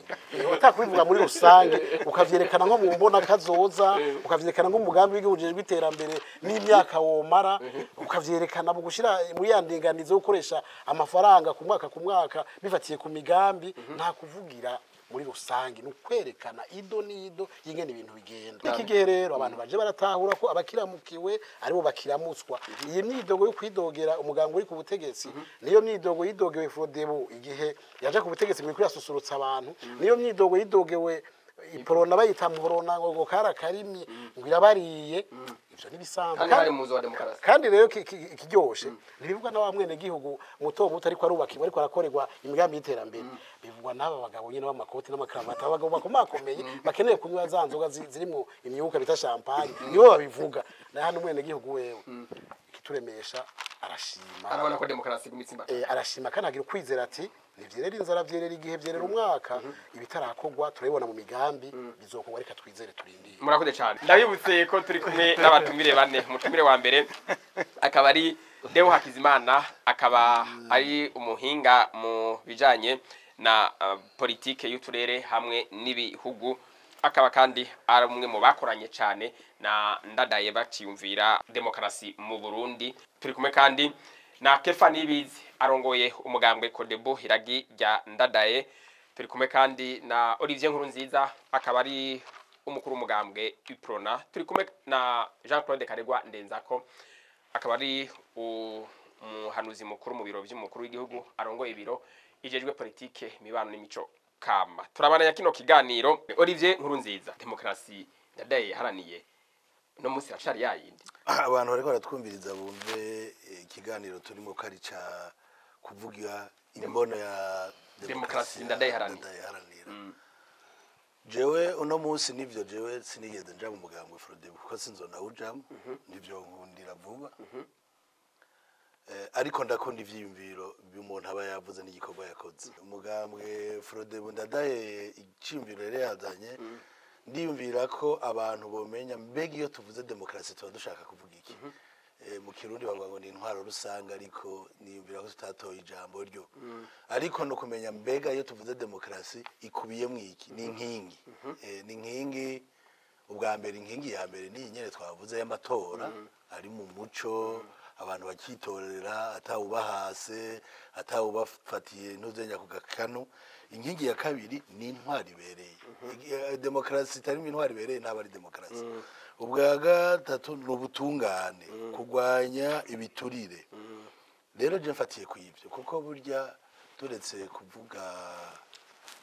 utakubivuga muri rusange ukavyerekana nko mu mbona kazoza ukavyerekana nko umugambi w'igihujejwe iterambere n'imyaka womara ukavyerekana mu gushira muri yandinganizo ukoresha amafaranga ku mwaka bifatiye ku migambi nta kuvugira muri rusange n'ukwerekana ido nido yingene ibintu bigenda iki gihe rero abantu baje baratahura ko abakiramukiwe aribo bakiramutswa iyi myidogo yo kwidogera umugambo uri ku butegetsi niyo myidogo yidogewe Frodebo igihe yaje ku butegetsi muri kwasusurutsa abantu niyo myidogo yidogewe iporona bayita muhorona ngo karimi ngo irabariye ivyo nibisanzwe kandi rero kiryoshe nibivugwa na bamwene gihugu muto ariko arubakirwa ariko arakorerwa imigambi y'iterambere bivugwa n'aba bagabo nyine b'amakoti n'amakaravata abagabo bakomakomeye bakeneye kunywa za nzoga zirimo imyuka bita champagne nibo babivuga na hano umwene gihugu wewe ikituremesha arashima arabona ko demokarasi gumitsimba arashima kandi agira ukwizera ati nivyerera inzara vyerera igihe vyerera umwaka ibitarakogwa turabibona mu migambi bizokogwa reka twizere turindire. murakoze cyane ndabibutse ko turi kumwe n'abatumire bane umutumire wa mbere akaba ari Deo Hakizimana akaba ari umuhinga mu bijanye na politike y'uturere hamwe n'ibihugu akaba kandi ari umwe mu bakoranye cyane na Ndadaye baciyumvira demokarasi mu Burundi. Turi kumwe kandi na Kefa Nibizi arongoye umugambwe Codebu Hiragi rya Ndadaye. Turi kumwe kandi na Olivier Nkurunziza akaba ari umukuru umugambwe Uprona. Turi kumwe na Jean Claude Karegwa Ndenzako akaba ari umuhanuzi mukuru mu biro by'umukuru w'igihugu arongoye ibiro ijejwe politike mibano n'imico kama. Turabana ya kino kiganiro Olivier Nkurunziza demokarasi Ndadaye haraniye no musi racari yayindi abantu bariko baratwumviriza bumve ikiganiro turimo karica kuvugira imbono ya demokarasi Ndadaye haranira. Jewe uno munsi nivyo jewe sinigeze nja mu mugambwe Frodebu kuko sinzona ujamo nivyo nkundira vuba ariko ndakunda ivyiyumviro by'umuntu aba yavuze n'igikorwa yakoze. Umugambwe Frodebu Ndadaye iciyumviro rero yazanye ndiyumvira ko abantu bomenya mbega iyo tuvuze demokarasi tuba dushaka kuvuga iki. Mu Kirundi bavuga ngo ni intwaro rusanga ariko niyumvira ko tutatoye ijambo ryo ariko no kumenya mbega iyo tuvuze demokarasi ikubiye mu iki ni inkingi ni inkingi. Ubwa mbere inkingi ya mbere ni nyene twavuze y'amatora ari mu muco abantu bakitorera atawubahase atawubafatiye ntuzenya ku gakanu. Inkingi ya kabiri ni intwari ibereye. Demokarasi itari intwari ibereye ntabwo ari demokarasi. Ubwa gatatu ni ubutungane kurwanya ibiturire. Rero je mfatiye ku ivyo kuko burya turetse kuvuga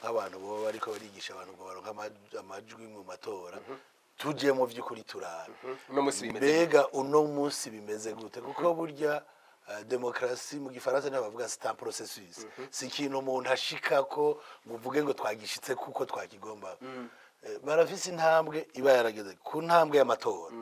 nk'abantu bo bariko barigisha abantu ngo baronka amajwi mu matora tuje mu vy'ukuri turara mbega uno munsi bimeze gute kuko burya demokarasi mu gifaransa niho bavuga c'est un processus si ikintu umuntu ashikako ngo uvuge ngo twagishitse kuko twakigomba. Barafise intambwe iba yarageze ku ntambwe y'amatora.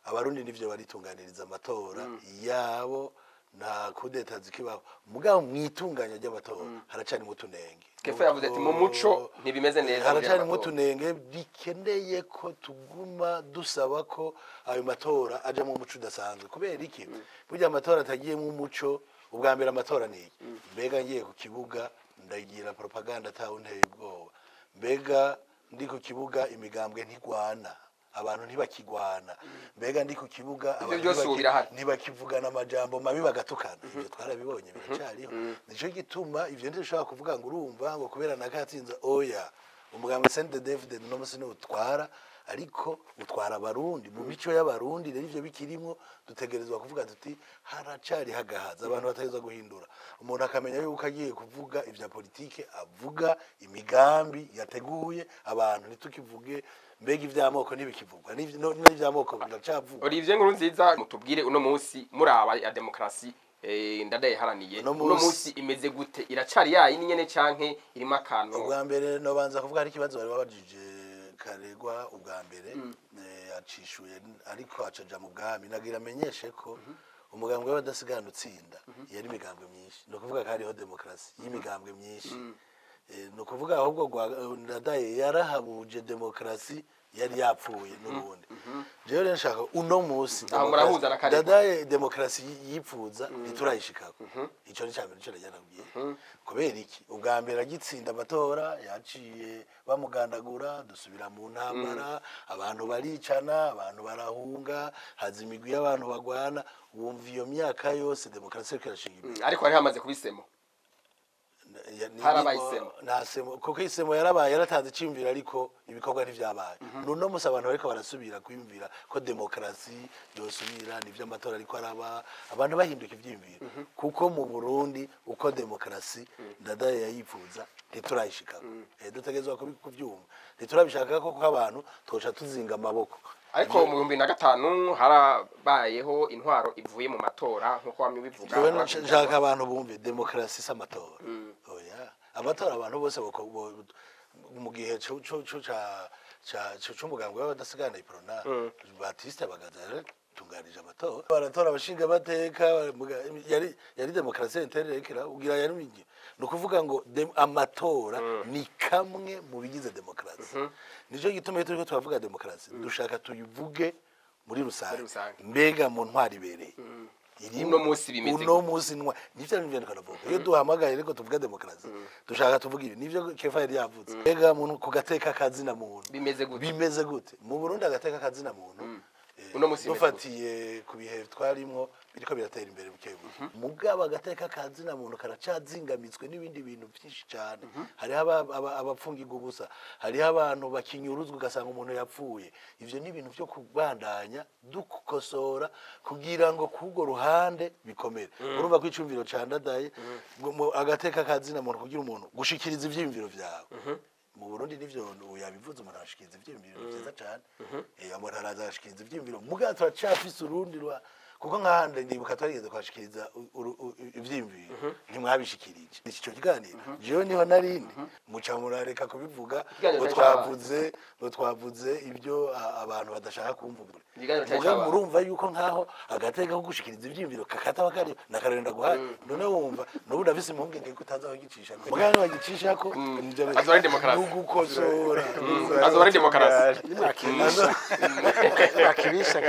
Abarundi nivyo baritunganiriza amatora yabo nta kudeta zikibaho mugabo mwitunganya ry'amatora haracari mu tunenge. Kefa yavuze ati mu muco ntibimeze neza haracari mu tunenge bikeneye ko tuguma dusaba ko ayo matora aja mu muco udasanzwe. Kubera iki burya amatora atagiye mu muco ubwa mbere amatora ni iki mbega ngiye ku kibuga ndagira propaganda atawunteye ubwoba mbega ndi ku kibuga imigambwe ntigwana abantu ntibakigwana mbega ndi ku kibuga ntibakivugana amajambo mabi bagatukana. Ibyo twarabibonye biracariho nico gituma ivyo ndishobora kuvuga ngo urumva ngo kubera nakatsinza oya umugambwe Saint David no musi no utwara ariko utwara abarundi mu mico y'abarundi rero ivyo bikirimwo dutegerezwa kuvuga tuti haracari hagahaza abantu bategezwa guhindura. Umuntu akamenya yuko agiye kuvuga ivya politike avuga imigambi yateguye abantu ntitukivuge mbega ivy'amoko ntibikivugwa n'ivy'amoko biracavuga. Olivier Nkurunziza mutubwire uno munsi muraba ya demokarasi Ndadaye haraniye uno munsi imeze gute iracari yayindi nyene canke irimo akantu. Ubwa mbere no banza kuvuga ari ikibazo bari babajije Karegwa ubwa mbere acishuye ariko acaja mu bwami nagira amenyeshe ko umugambwe w'abadasigana utsinda yari imigambwe myinshi no kuvuga ko hariho demokarasi y'imigambwe myinshi no kuvuga ahubwo Ndadaye yarahabuje demokarasi yari yapfuye n'ubundi. Jewe rero nshaka uno munsi Ndadaye demokarasi yipfuza ntiturayishikako ico ni cyambere cyo yarabwiye. Kubera iki ubwa mbere agitsinda amatora yaciye bamugandagura dusubira mu ntambara abantu baricana abantu barahunga haza imigwi y'abantu bagwana wumva iyo myaka yose demokarasi irashinga ariko hari hamaze kubisemo harabayisemo nasemo kuko isemo yarabaye yaratanze icimvira ariko ibikorwa ntivyabaye. Nuno musa abantu bariko barasubira kwimvira ko demokarasi yosubira nivyo amatora ariko araba abantu bahinduka ivyimviro kuko mu Burundi uko demokarasi Ndadaye yayipfuza ntiturayishika dutegezwa kubyumva ntiturabishaka ko abantu tosha tuzinga amaboko. Ariko mu 2005 harabayeho intwaro ivuye mu matora nkuko wamye bivuga. Jewe nshaka abantu bumve demokarasi s'amatora. Oya amatora abantu bose mu gihe c'umugambwe w'abadasigana Iprona Baptiste Bagaza yitunganije amatora baratora abashinga amateka yari demokarasi interekera ugira yari migi no kuvuga ngo amatora ni kamwe mu bigize demokarasi nico gituma turiko turavuga demokarasi dushaka tuyivuge muri rusange mbega mu ntwari bereye uno munsi bimeze uno munsi nivyo nivyo kanavuga iyo duhamagaye reko tuvuga demokarasi dushaka tuvuga ibi nivyo kefa yari yavuze mbega muntu ku gateka kazina muntu bimeze gute mu Burundi agateka kazina muntu uno munsi dufatiye ku bihe twarimwo biriko biratera imbere bukebuke mugaba agateka kazina muntu karacazingamitswe n'ibindi bintu byinshi cyane hari abapfungirwa ubusa hari abantu bakinyuruzwa ugasanga umuntu yapfuye ivyo ni ibintu byo kubandanya dukosora kugira ngo kugo ruhande bikomere urumva ko icumviro candadaye agateka kazina muntu kugira umuntu gushikiriza ivyimviro vyawe mu Burundi nivyo yabivuze umuntu ashikiriza ivyimviro byiza cyane umuntu araza ashikiriza ivyimviro muga turacafise urundi rwa kuko nkahande ndibuka twarigeze kwashikiriza ivyimviro ntimwabishikirije ico kiganiro jewe niho narindi muca murareka kubivuga ngo twavuze ibyo abantu badashaka kumvuga muga murumva yuko nkaho agateka ko gushikiriza ivyimviro kakataba kari nakarenda guhaye none wumva n'ubu ndafise impungenge ko utaza kugicisha muga wagicisha ko azora demokarasi gukosora azora demokarasi akibisha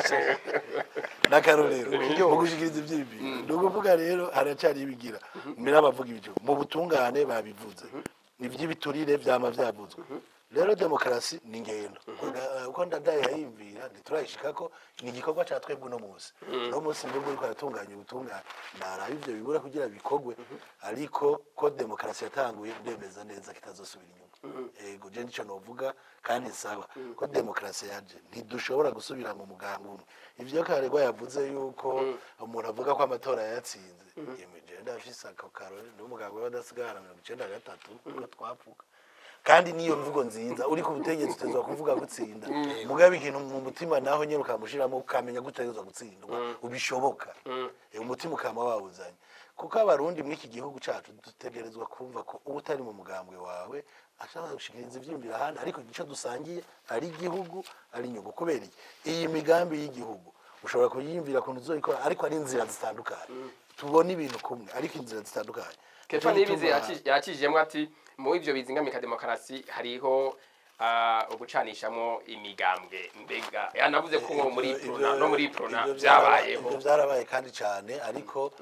nakarorero mu gushikiriza ivyimviro nukuvuga rero haracari ibigira mbere abavuga ibyo mu butungane babivuze ivy'ibiturire vyama vyavuzwe rero demokarasi ni ngendo uko ndadaye yayimvira ntiturayishikako ni igikorwa ca twebwe no munsi mbwo uriko aratunganya ubutungane naraho ivyo bibura kugira bikogwe ariko ko demokarasi yatanguye ndemeza neza kitazosubira inyuma ego je nico novuga kandi sawa ko demokarasi yaje ntidushobora gusubira mu mugambi umwe ivyo karegwa yavuze yuko umuntu avuga ko amatora yatsinze yemeje ndafise akakarore n'umugambi w'abadasigara 1993 ko twapfuka kandi niyo mvugo nziza uri ku butegetsi utezwa kuvuga gutsinda mugabe ikintu mu mutima naho nyene ukamushiramo ukamenya gutezwa gutsindwa ubishoboka umutima ukama wawuzanye kuko abarundi muri iki gihugu cacu dutegerezwa kumva ko ubutari mu mugambwe wawe ashaka gushikiriza ivyimvira handi ariko igice dusangiye ari igihugu ari inyungu kubera iyi migambi y'igihugu ushobora kuyimvira kuntu uzoyikora ariko ari inzira zitandukanye tubona ibintu kumwe ariko inzira zitandukanye Kefa nibize yakijemwe ati mu ivyo bizingamika demokarasi hariho ugucanishamo imigambwe mbega yanavuze ko muri prona no muri prona byabayeho byarabaye kandi cyane ariko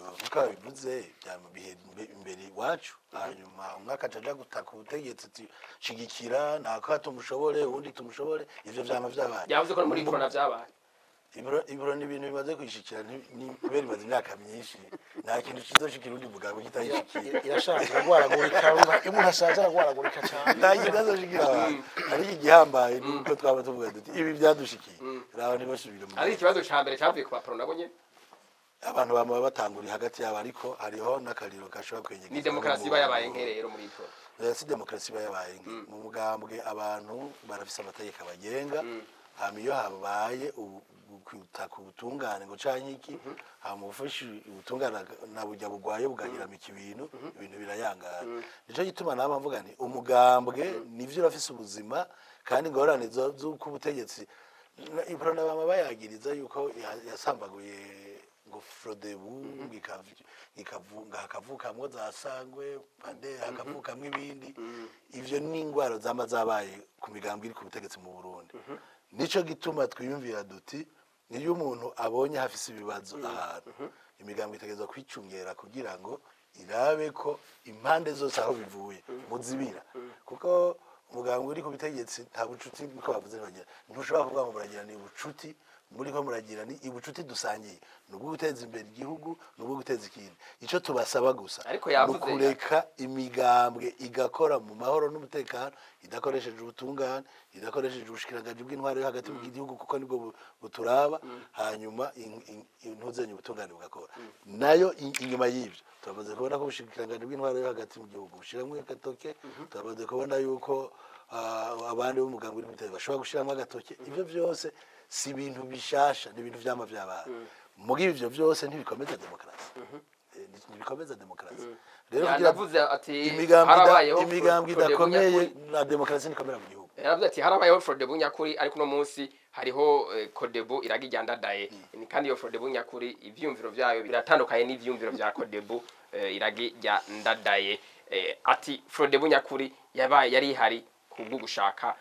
bavuga bivuze bihe imbere iwacu hanyuma umwaka ajaja gutaka ubutegetsi shigikira nako tumushobore ubundi tumushobore ivyo vyama vyabaye yavuze ko muri prona byabaye ibiro ni ibintu bimaze kwishikira ni kubera imaze imyaka myinshi nta kintu kizoshikira undi mugabo kitayishikiye irashaje aragwaragurika umuntu ashaje aragwaragurika cyane nta kizoshikira ari igihambaye nuko twaba tuvuga duti ibi byadushikiye raba ni basubira mu ari ikibazo ca mbere cyavuye ku bapro nabo nyene abantu bama batanguriye hagati yabo ariko hariho nakariro gashobora kwenyegeza ni demokarasi bayabaye nkerero muri pro si demokarasi bayabaye mu mugambwe abantu barafise amategeko abagenga hamiyo habaye kwitaka ubutungane ngo canke iki hamufashe ubutungane na burya bugwaye bugahirama ibintu birayangana nico gituma naba mvuga nti umugambwe nivyo urafise ubuzima kandi ngorane z'uko ubutegetsi iprona bama bayagiriza yuko yasambaguye ngo Frodebu ngikavunga hakavukamwo zasangwe pande hakavukamwo ibindi ivyo ni ingwara zama zabaye ku migambwe iri ku butegetsi mu Burundi nico gituma twiyumvira duti niyo umuntu abonye hafise ibibazo ahantu imigambwe itegezwa kwicungera kugira ngo irabe ko impande zose aho bivuye muzibira kuko umugambwe uri ku butegetsi nta bucuti niko bavuze bagira ntushobora kuvuga ngo muragira ni ubucuti muri ko muragira ni ibucuti dusangiye nubwo guteza imbere igihugu nubwo guteza ikindi ico tubasaba gusa kureka imigambwe igakora mu mahoro n'umutekano idakoresheje ubutungane idakoresheje ubushikiranganje bw'intwaro yo hagati mu gihugu kuko nibwo buturaba hanyuma intuzenye ubutungane bugakora nayo inyuma y'ivyo turabaze kubona ko ubushikiranganje bw'intwaro yo hagati mu gihugu bushiramwe agatoke turabaze kubona yuko abandi b'umugambwe uri muteze bashobora gushiramwe agatoke ivyo byose si ibintu bishasha ni ibintu vyama vyabaye mugi ivyo byose ntibikomeza demokarasi ntibikomeza demokarasi rero yanavuze ati imigambwe idakomeye na demokarasi nikomera mu gihugu yaravuze ati harabayeho Frodebu nyakuri ariko no munsi hariho Kodebu iragijyandadaye kandi iyo Frodebu nyakuri ivyumviro byayo biratandukanye n'ivyumviro bya Kodebu iragijyandadaye ati Frodebu nyakuri yari hari kubwo gushaka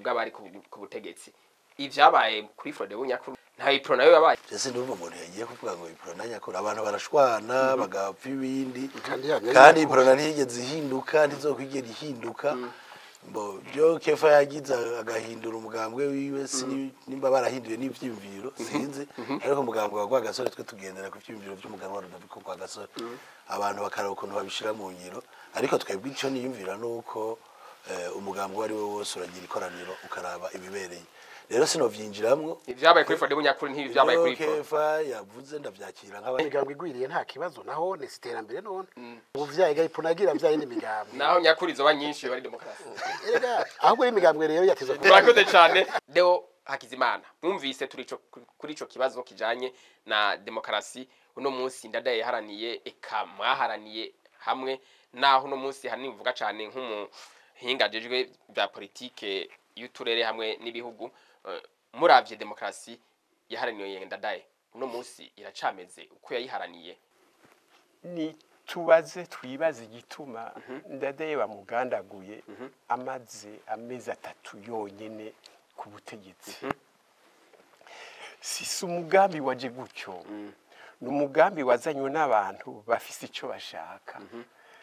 bw'abari ku butegetsi ivyabaye kuri Frodebu nyakuri nta ipro nayo yabaye ese ndumva umuntu yagiye kuvuga ngo ipro na nyakuri abantu barashwana bagapfa ibindi Kandi kandi ipro na ntiyigeze ihinduka ntizokwigera ihinduka Bo byo kefa yagize agahindura umugambwe wiwe nimba barahinduye n'ivyimviro sinzi ariko umugambwe wa Rwagasore twe tugendera ku vyimviro by'umugambwe wa Rudaviko kwa Gasore abantu bakaraba ukuntu babishira mu ngiro ariko twebwe ico niyumvira nuko umugambwe wari we wose uragira ikoraniro ukaraba ibibereye rero sinovyinjiramwo ivyabaye kuri Frodebu nyakuri ntibivyabaye kuri kefa yavuze ndavyakira nk'abandi imigambwe igwiriye nta kibazo naho ni iterambere none ubu vyaye gayipo nagira vyaye n'imigambwe naho nyakuri zoba nyinshi bari demokarasi erega ahubwo imigambwe rero yateza murakoze cyane Deo Hakizimana mwumvise kuri ico kibazo kijanye na demokarasi uno munsi ndadaye yaharaniye eka mwaharaniye hamwe naho uno munsi hanini mvuga cyane nk'umuhinga jejwe bya politike y'uturere hamwe n'ibihugu muravye demokarasi yaharaniye ndadaye uno munsi iracameze uko yayiharaniye ni twibaze igituma ndadaye bamugandaguye amaze amezi 3 yonyene ku butegetsi si umugambi waje gutyo ni umugambi wazanywe n'abantu bafise ico bashaka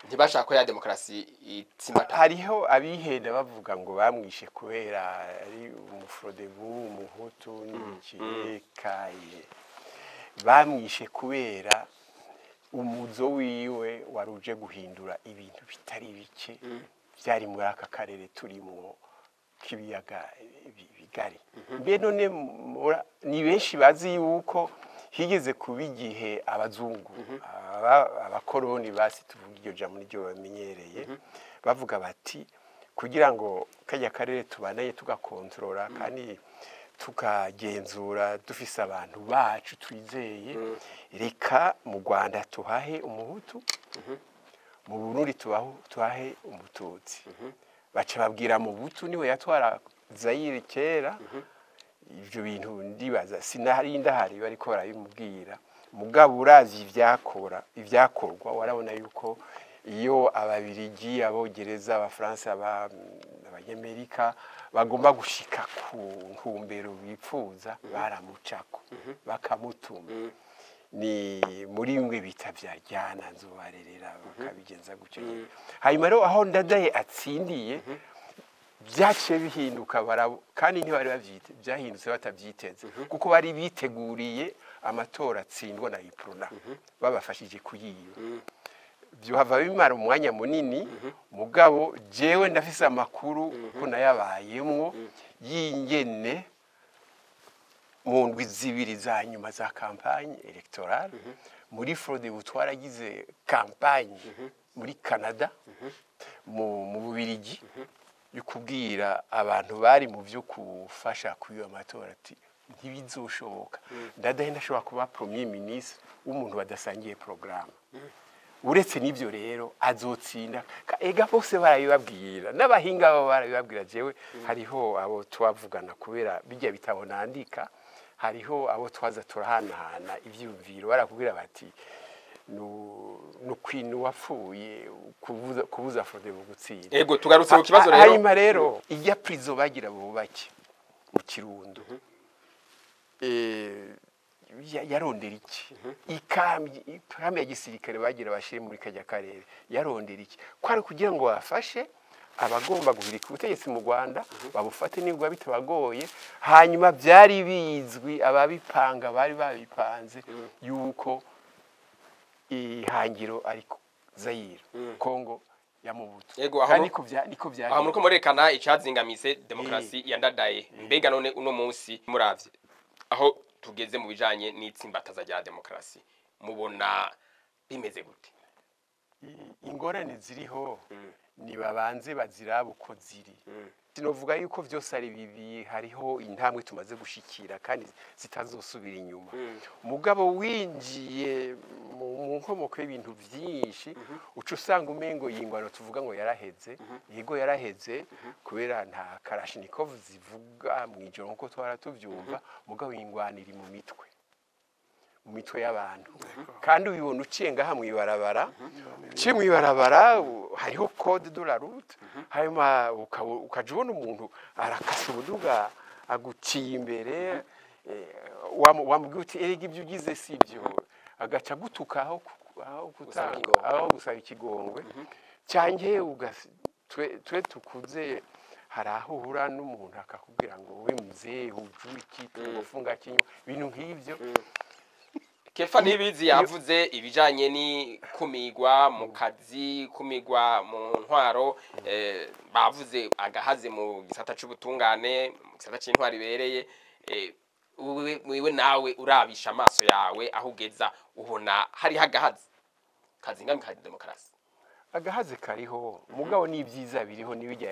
ntibashaka ko ya demokarasi itsimbata hariho abihenda bavuga ngo bamwishe kubera ari umufrodebu umuhutu n'ikikaye bamwishe kubera umuzo wiwe waruje guhindura ibintu bitari bike byari muri aka karere turimo kibiyaga bigari mbe none ni benshi bazi yuko higeze kuba igihe abazungu abakoroni basi tuvuga iryo jambo n'iryo bamenyereye bavuga bati kugira ngo kajya karere tubanaye tugakontorora kandi tukagenzura dufise abantu bacu twizeye reka mu Rwanda tuhahe umuhutu mu Burundi tuhahe umututsi baca babwira mu butu niwe yatwara Zaire kera ivyo bintu ndibaza sinahari ndahari bariko barabimubwira mugabo urazi ivyakorwa warabona yuko iyo ababirigi abogereza abafaransa abanyamerika bagomba gushika ku ntumbero bipfuza baramucako bakamutuma ni muri bimwe bita vyajyana nzobarerera bakabigenza gutyo hanyuma rero aho ndadaye atsindiye byaciye bihinduka kandi ntibari bavyite byahindutse batavyiteze kuko bari biteguriye amatora atsindwa na Iprona babafashije kuyiyo byo hava bimara umwanya munini mugabo jewe ndafise amakuru ko nayabayemwo yingene mu ndwi zibiri za nyuma za campagne electorale muri Frodebu twaragize campagne muri Canada mu Bubiligi yukubwira abantu bari mu byo kufasha kuyo amatora ati ntibizoshoboka ndadaye ndashobora kuba premier ministre w'umuntu badasangiye programme uretse n'ibyo rero azotsinda ega bose barabibabwira n'abahinga babo barabibabwira jewe hariho abo twavugana kubera bijya bitabo nandika hariho abo twaza turahanahana ivyumviro barakubwira bati nukwinu wapfuye kubuza Frodebu gutsinda ego tugarutse ku kibazo rero hanyuma rero ijya prison bagira bubake mu Kirundo yarondera iki ikambi ya gisirikare bagira bashire muri kajya karere yarondera iki kwari kugira ngo bafashe abagomba guhirika ubutegetsi mu Rwanda babufate nibwo bitabagoye hanyuma byari bizwi ababipanga bari babipanze yuko ihangiro ariko Zaire Kongo ya Mobutu kandi niko byaje aho muriko murekana icazingamise demokarasi ya ndadaye mbega none uno munsi muravye aho tugeze mu bijanye n'itsimbataza rya demokarasi mubona bimeze gute ingorane ziriho ni babanze baziraba uko ziri sinovuga yuko byose ari bibi hariho intambwe tumaze gushikira kandi zitazosubira inyuma mugabo winjiye mu mu nkomoko y'ibintu byinshi uca usanga umengo yingwano tuvuga ngo yaraheze yego yaraheze kubera nta Kalashnikov zivuga mu ijoro nkuko twara tuvyumva mugabo yingwana iri mu mitwe y'abantu kandi ubibona uciye ngaha mw'ibarabara uciye mw'ibarabara hariho code de la route hanyuma ukaja ubona umuntu arakasa ubuduga aguciye imbere wamubwira uti erega ibyo ugize si byo agaca gutuka aho gusaba ikigongwe cyanjye twe tukuze hari aho uhura n'umuntu akakubwira ngo we muzee ujuriki tugufunga kinywa ibintu nk'ibyo Kefa Ntibizi yavuze ibijanye ni kumigwa mu kazi kumigwa mu ntwaro bavuze agahaze mu gisata c'ubutungane mu gisata c'intwari bereye wewe nawe urabisha amaso yawe aho ugeza ubona hari hagahaze kazingamye ka demokarasi agahaze kariho mugabo n'ibyiza biriho nibijya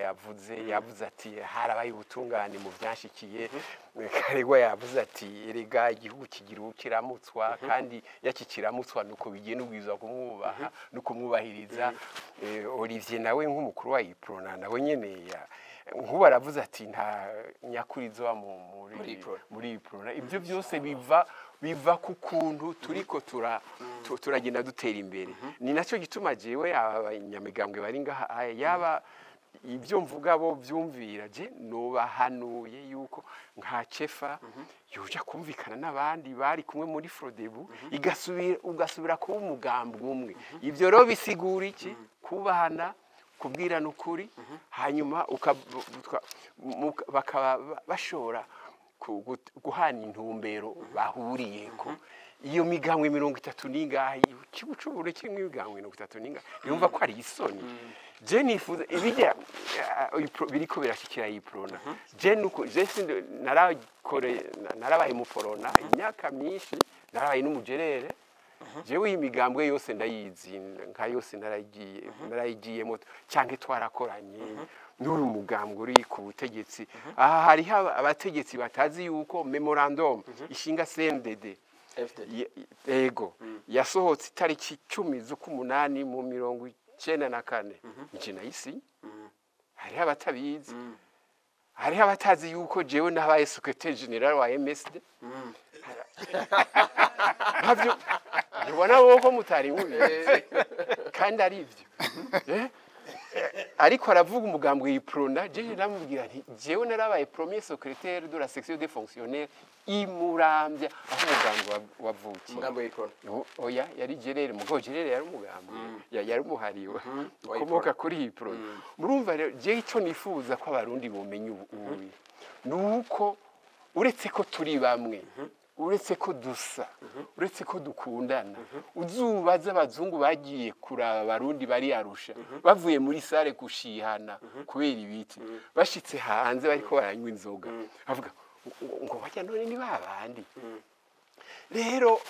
yavuze ati harabaye ubutungane mu byanshikiye karegwa yavuze ati erega igihugu kigira ukiramutswa kandi yakikiramutswa nuko bigenda ubwiza kumwubaha no kumwubahiriza Olivier nawe nk'umukuru wa Iprona nawe nyene nkuba aravuze ati nta nyakurizo wa muri Iprona ibyo byose biva ku kuntu turiko turagenda dutera imbere ni nacyo gituma jewe abanyamigambwe bari ngaha yaba ibyo mvuga bo byumvira je nobahanuye yuko nka Cefa yoja kumvikana n'abandi bari kumwe muri Frodebu ugasubira kuba umugambwe umwe ibyo rero bisigura iki kubahana kubwirana ukuri hanyuma bakaba bashora guhana intumbero bahuriyeko iyo migambwe 30 ningahe kibucubure kimwe migambwe 30 ningahe yumva ko ari isoni je nifuza ibijya biriko birashikira Iprona je nuko je narabaye mu Porona imyaka myinshi narabaye n'umugerere jewe imigambwe yose ndayizi nka yose narayigiyemo cyanke twarakoranye n'uri umugambwe uri ku butegetsi aha hari abategetsi batazi yuko memorandum ishinga CNDD yego yasohotse itariki 10 z'ukumunani mu 1994 nje nayisi hari abatabizi hari abatazi yuko jewe nabaye secrétaire général wa MSD nabyo ubona woko mutari mubizi kandi ari ivyo ariko aravuga umugambwe Iprona je namubwira nti jewe narabaye premier secrétaire de la section des fonctionnaires imurambya aho umugambwe wavukiye umugambwe Iprona oya yari gerere mugo gerere yari umugambwe yari umuhariwe komoka kuri Iprona murumva rero je ico nifuza ko abarundi bomenye ubu nuko uretse ko turi bamwe uretse ko dusa uretse ko dukundana uzubaza abazungu bagiye kuraba abarundi bari Arusha bavuye muri sare gushihana kubera ibiti bashitse hanze bariko baranywa inzoga avuga ngo bajya none ni babandi rero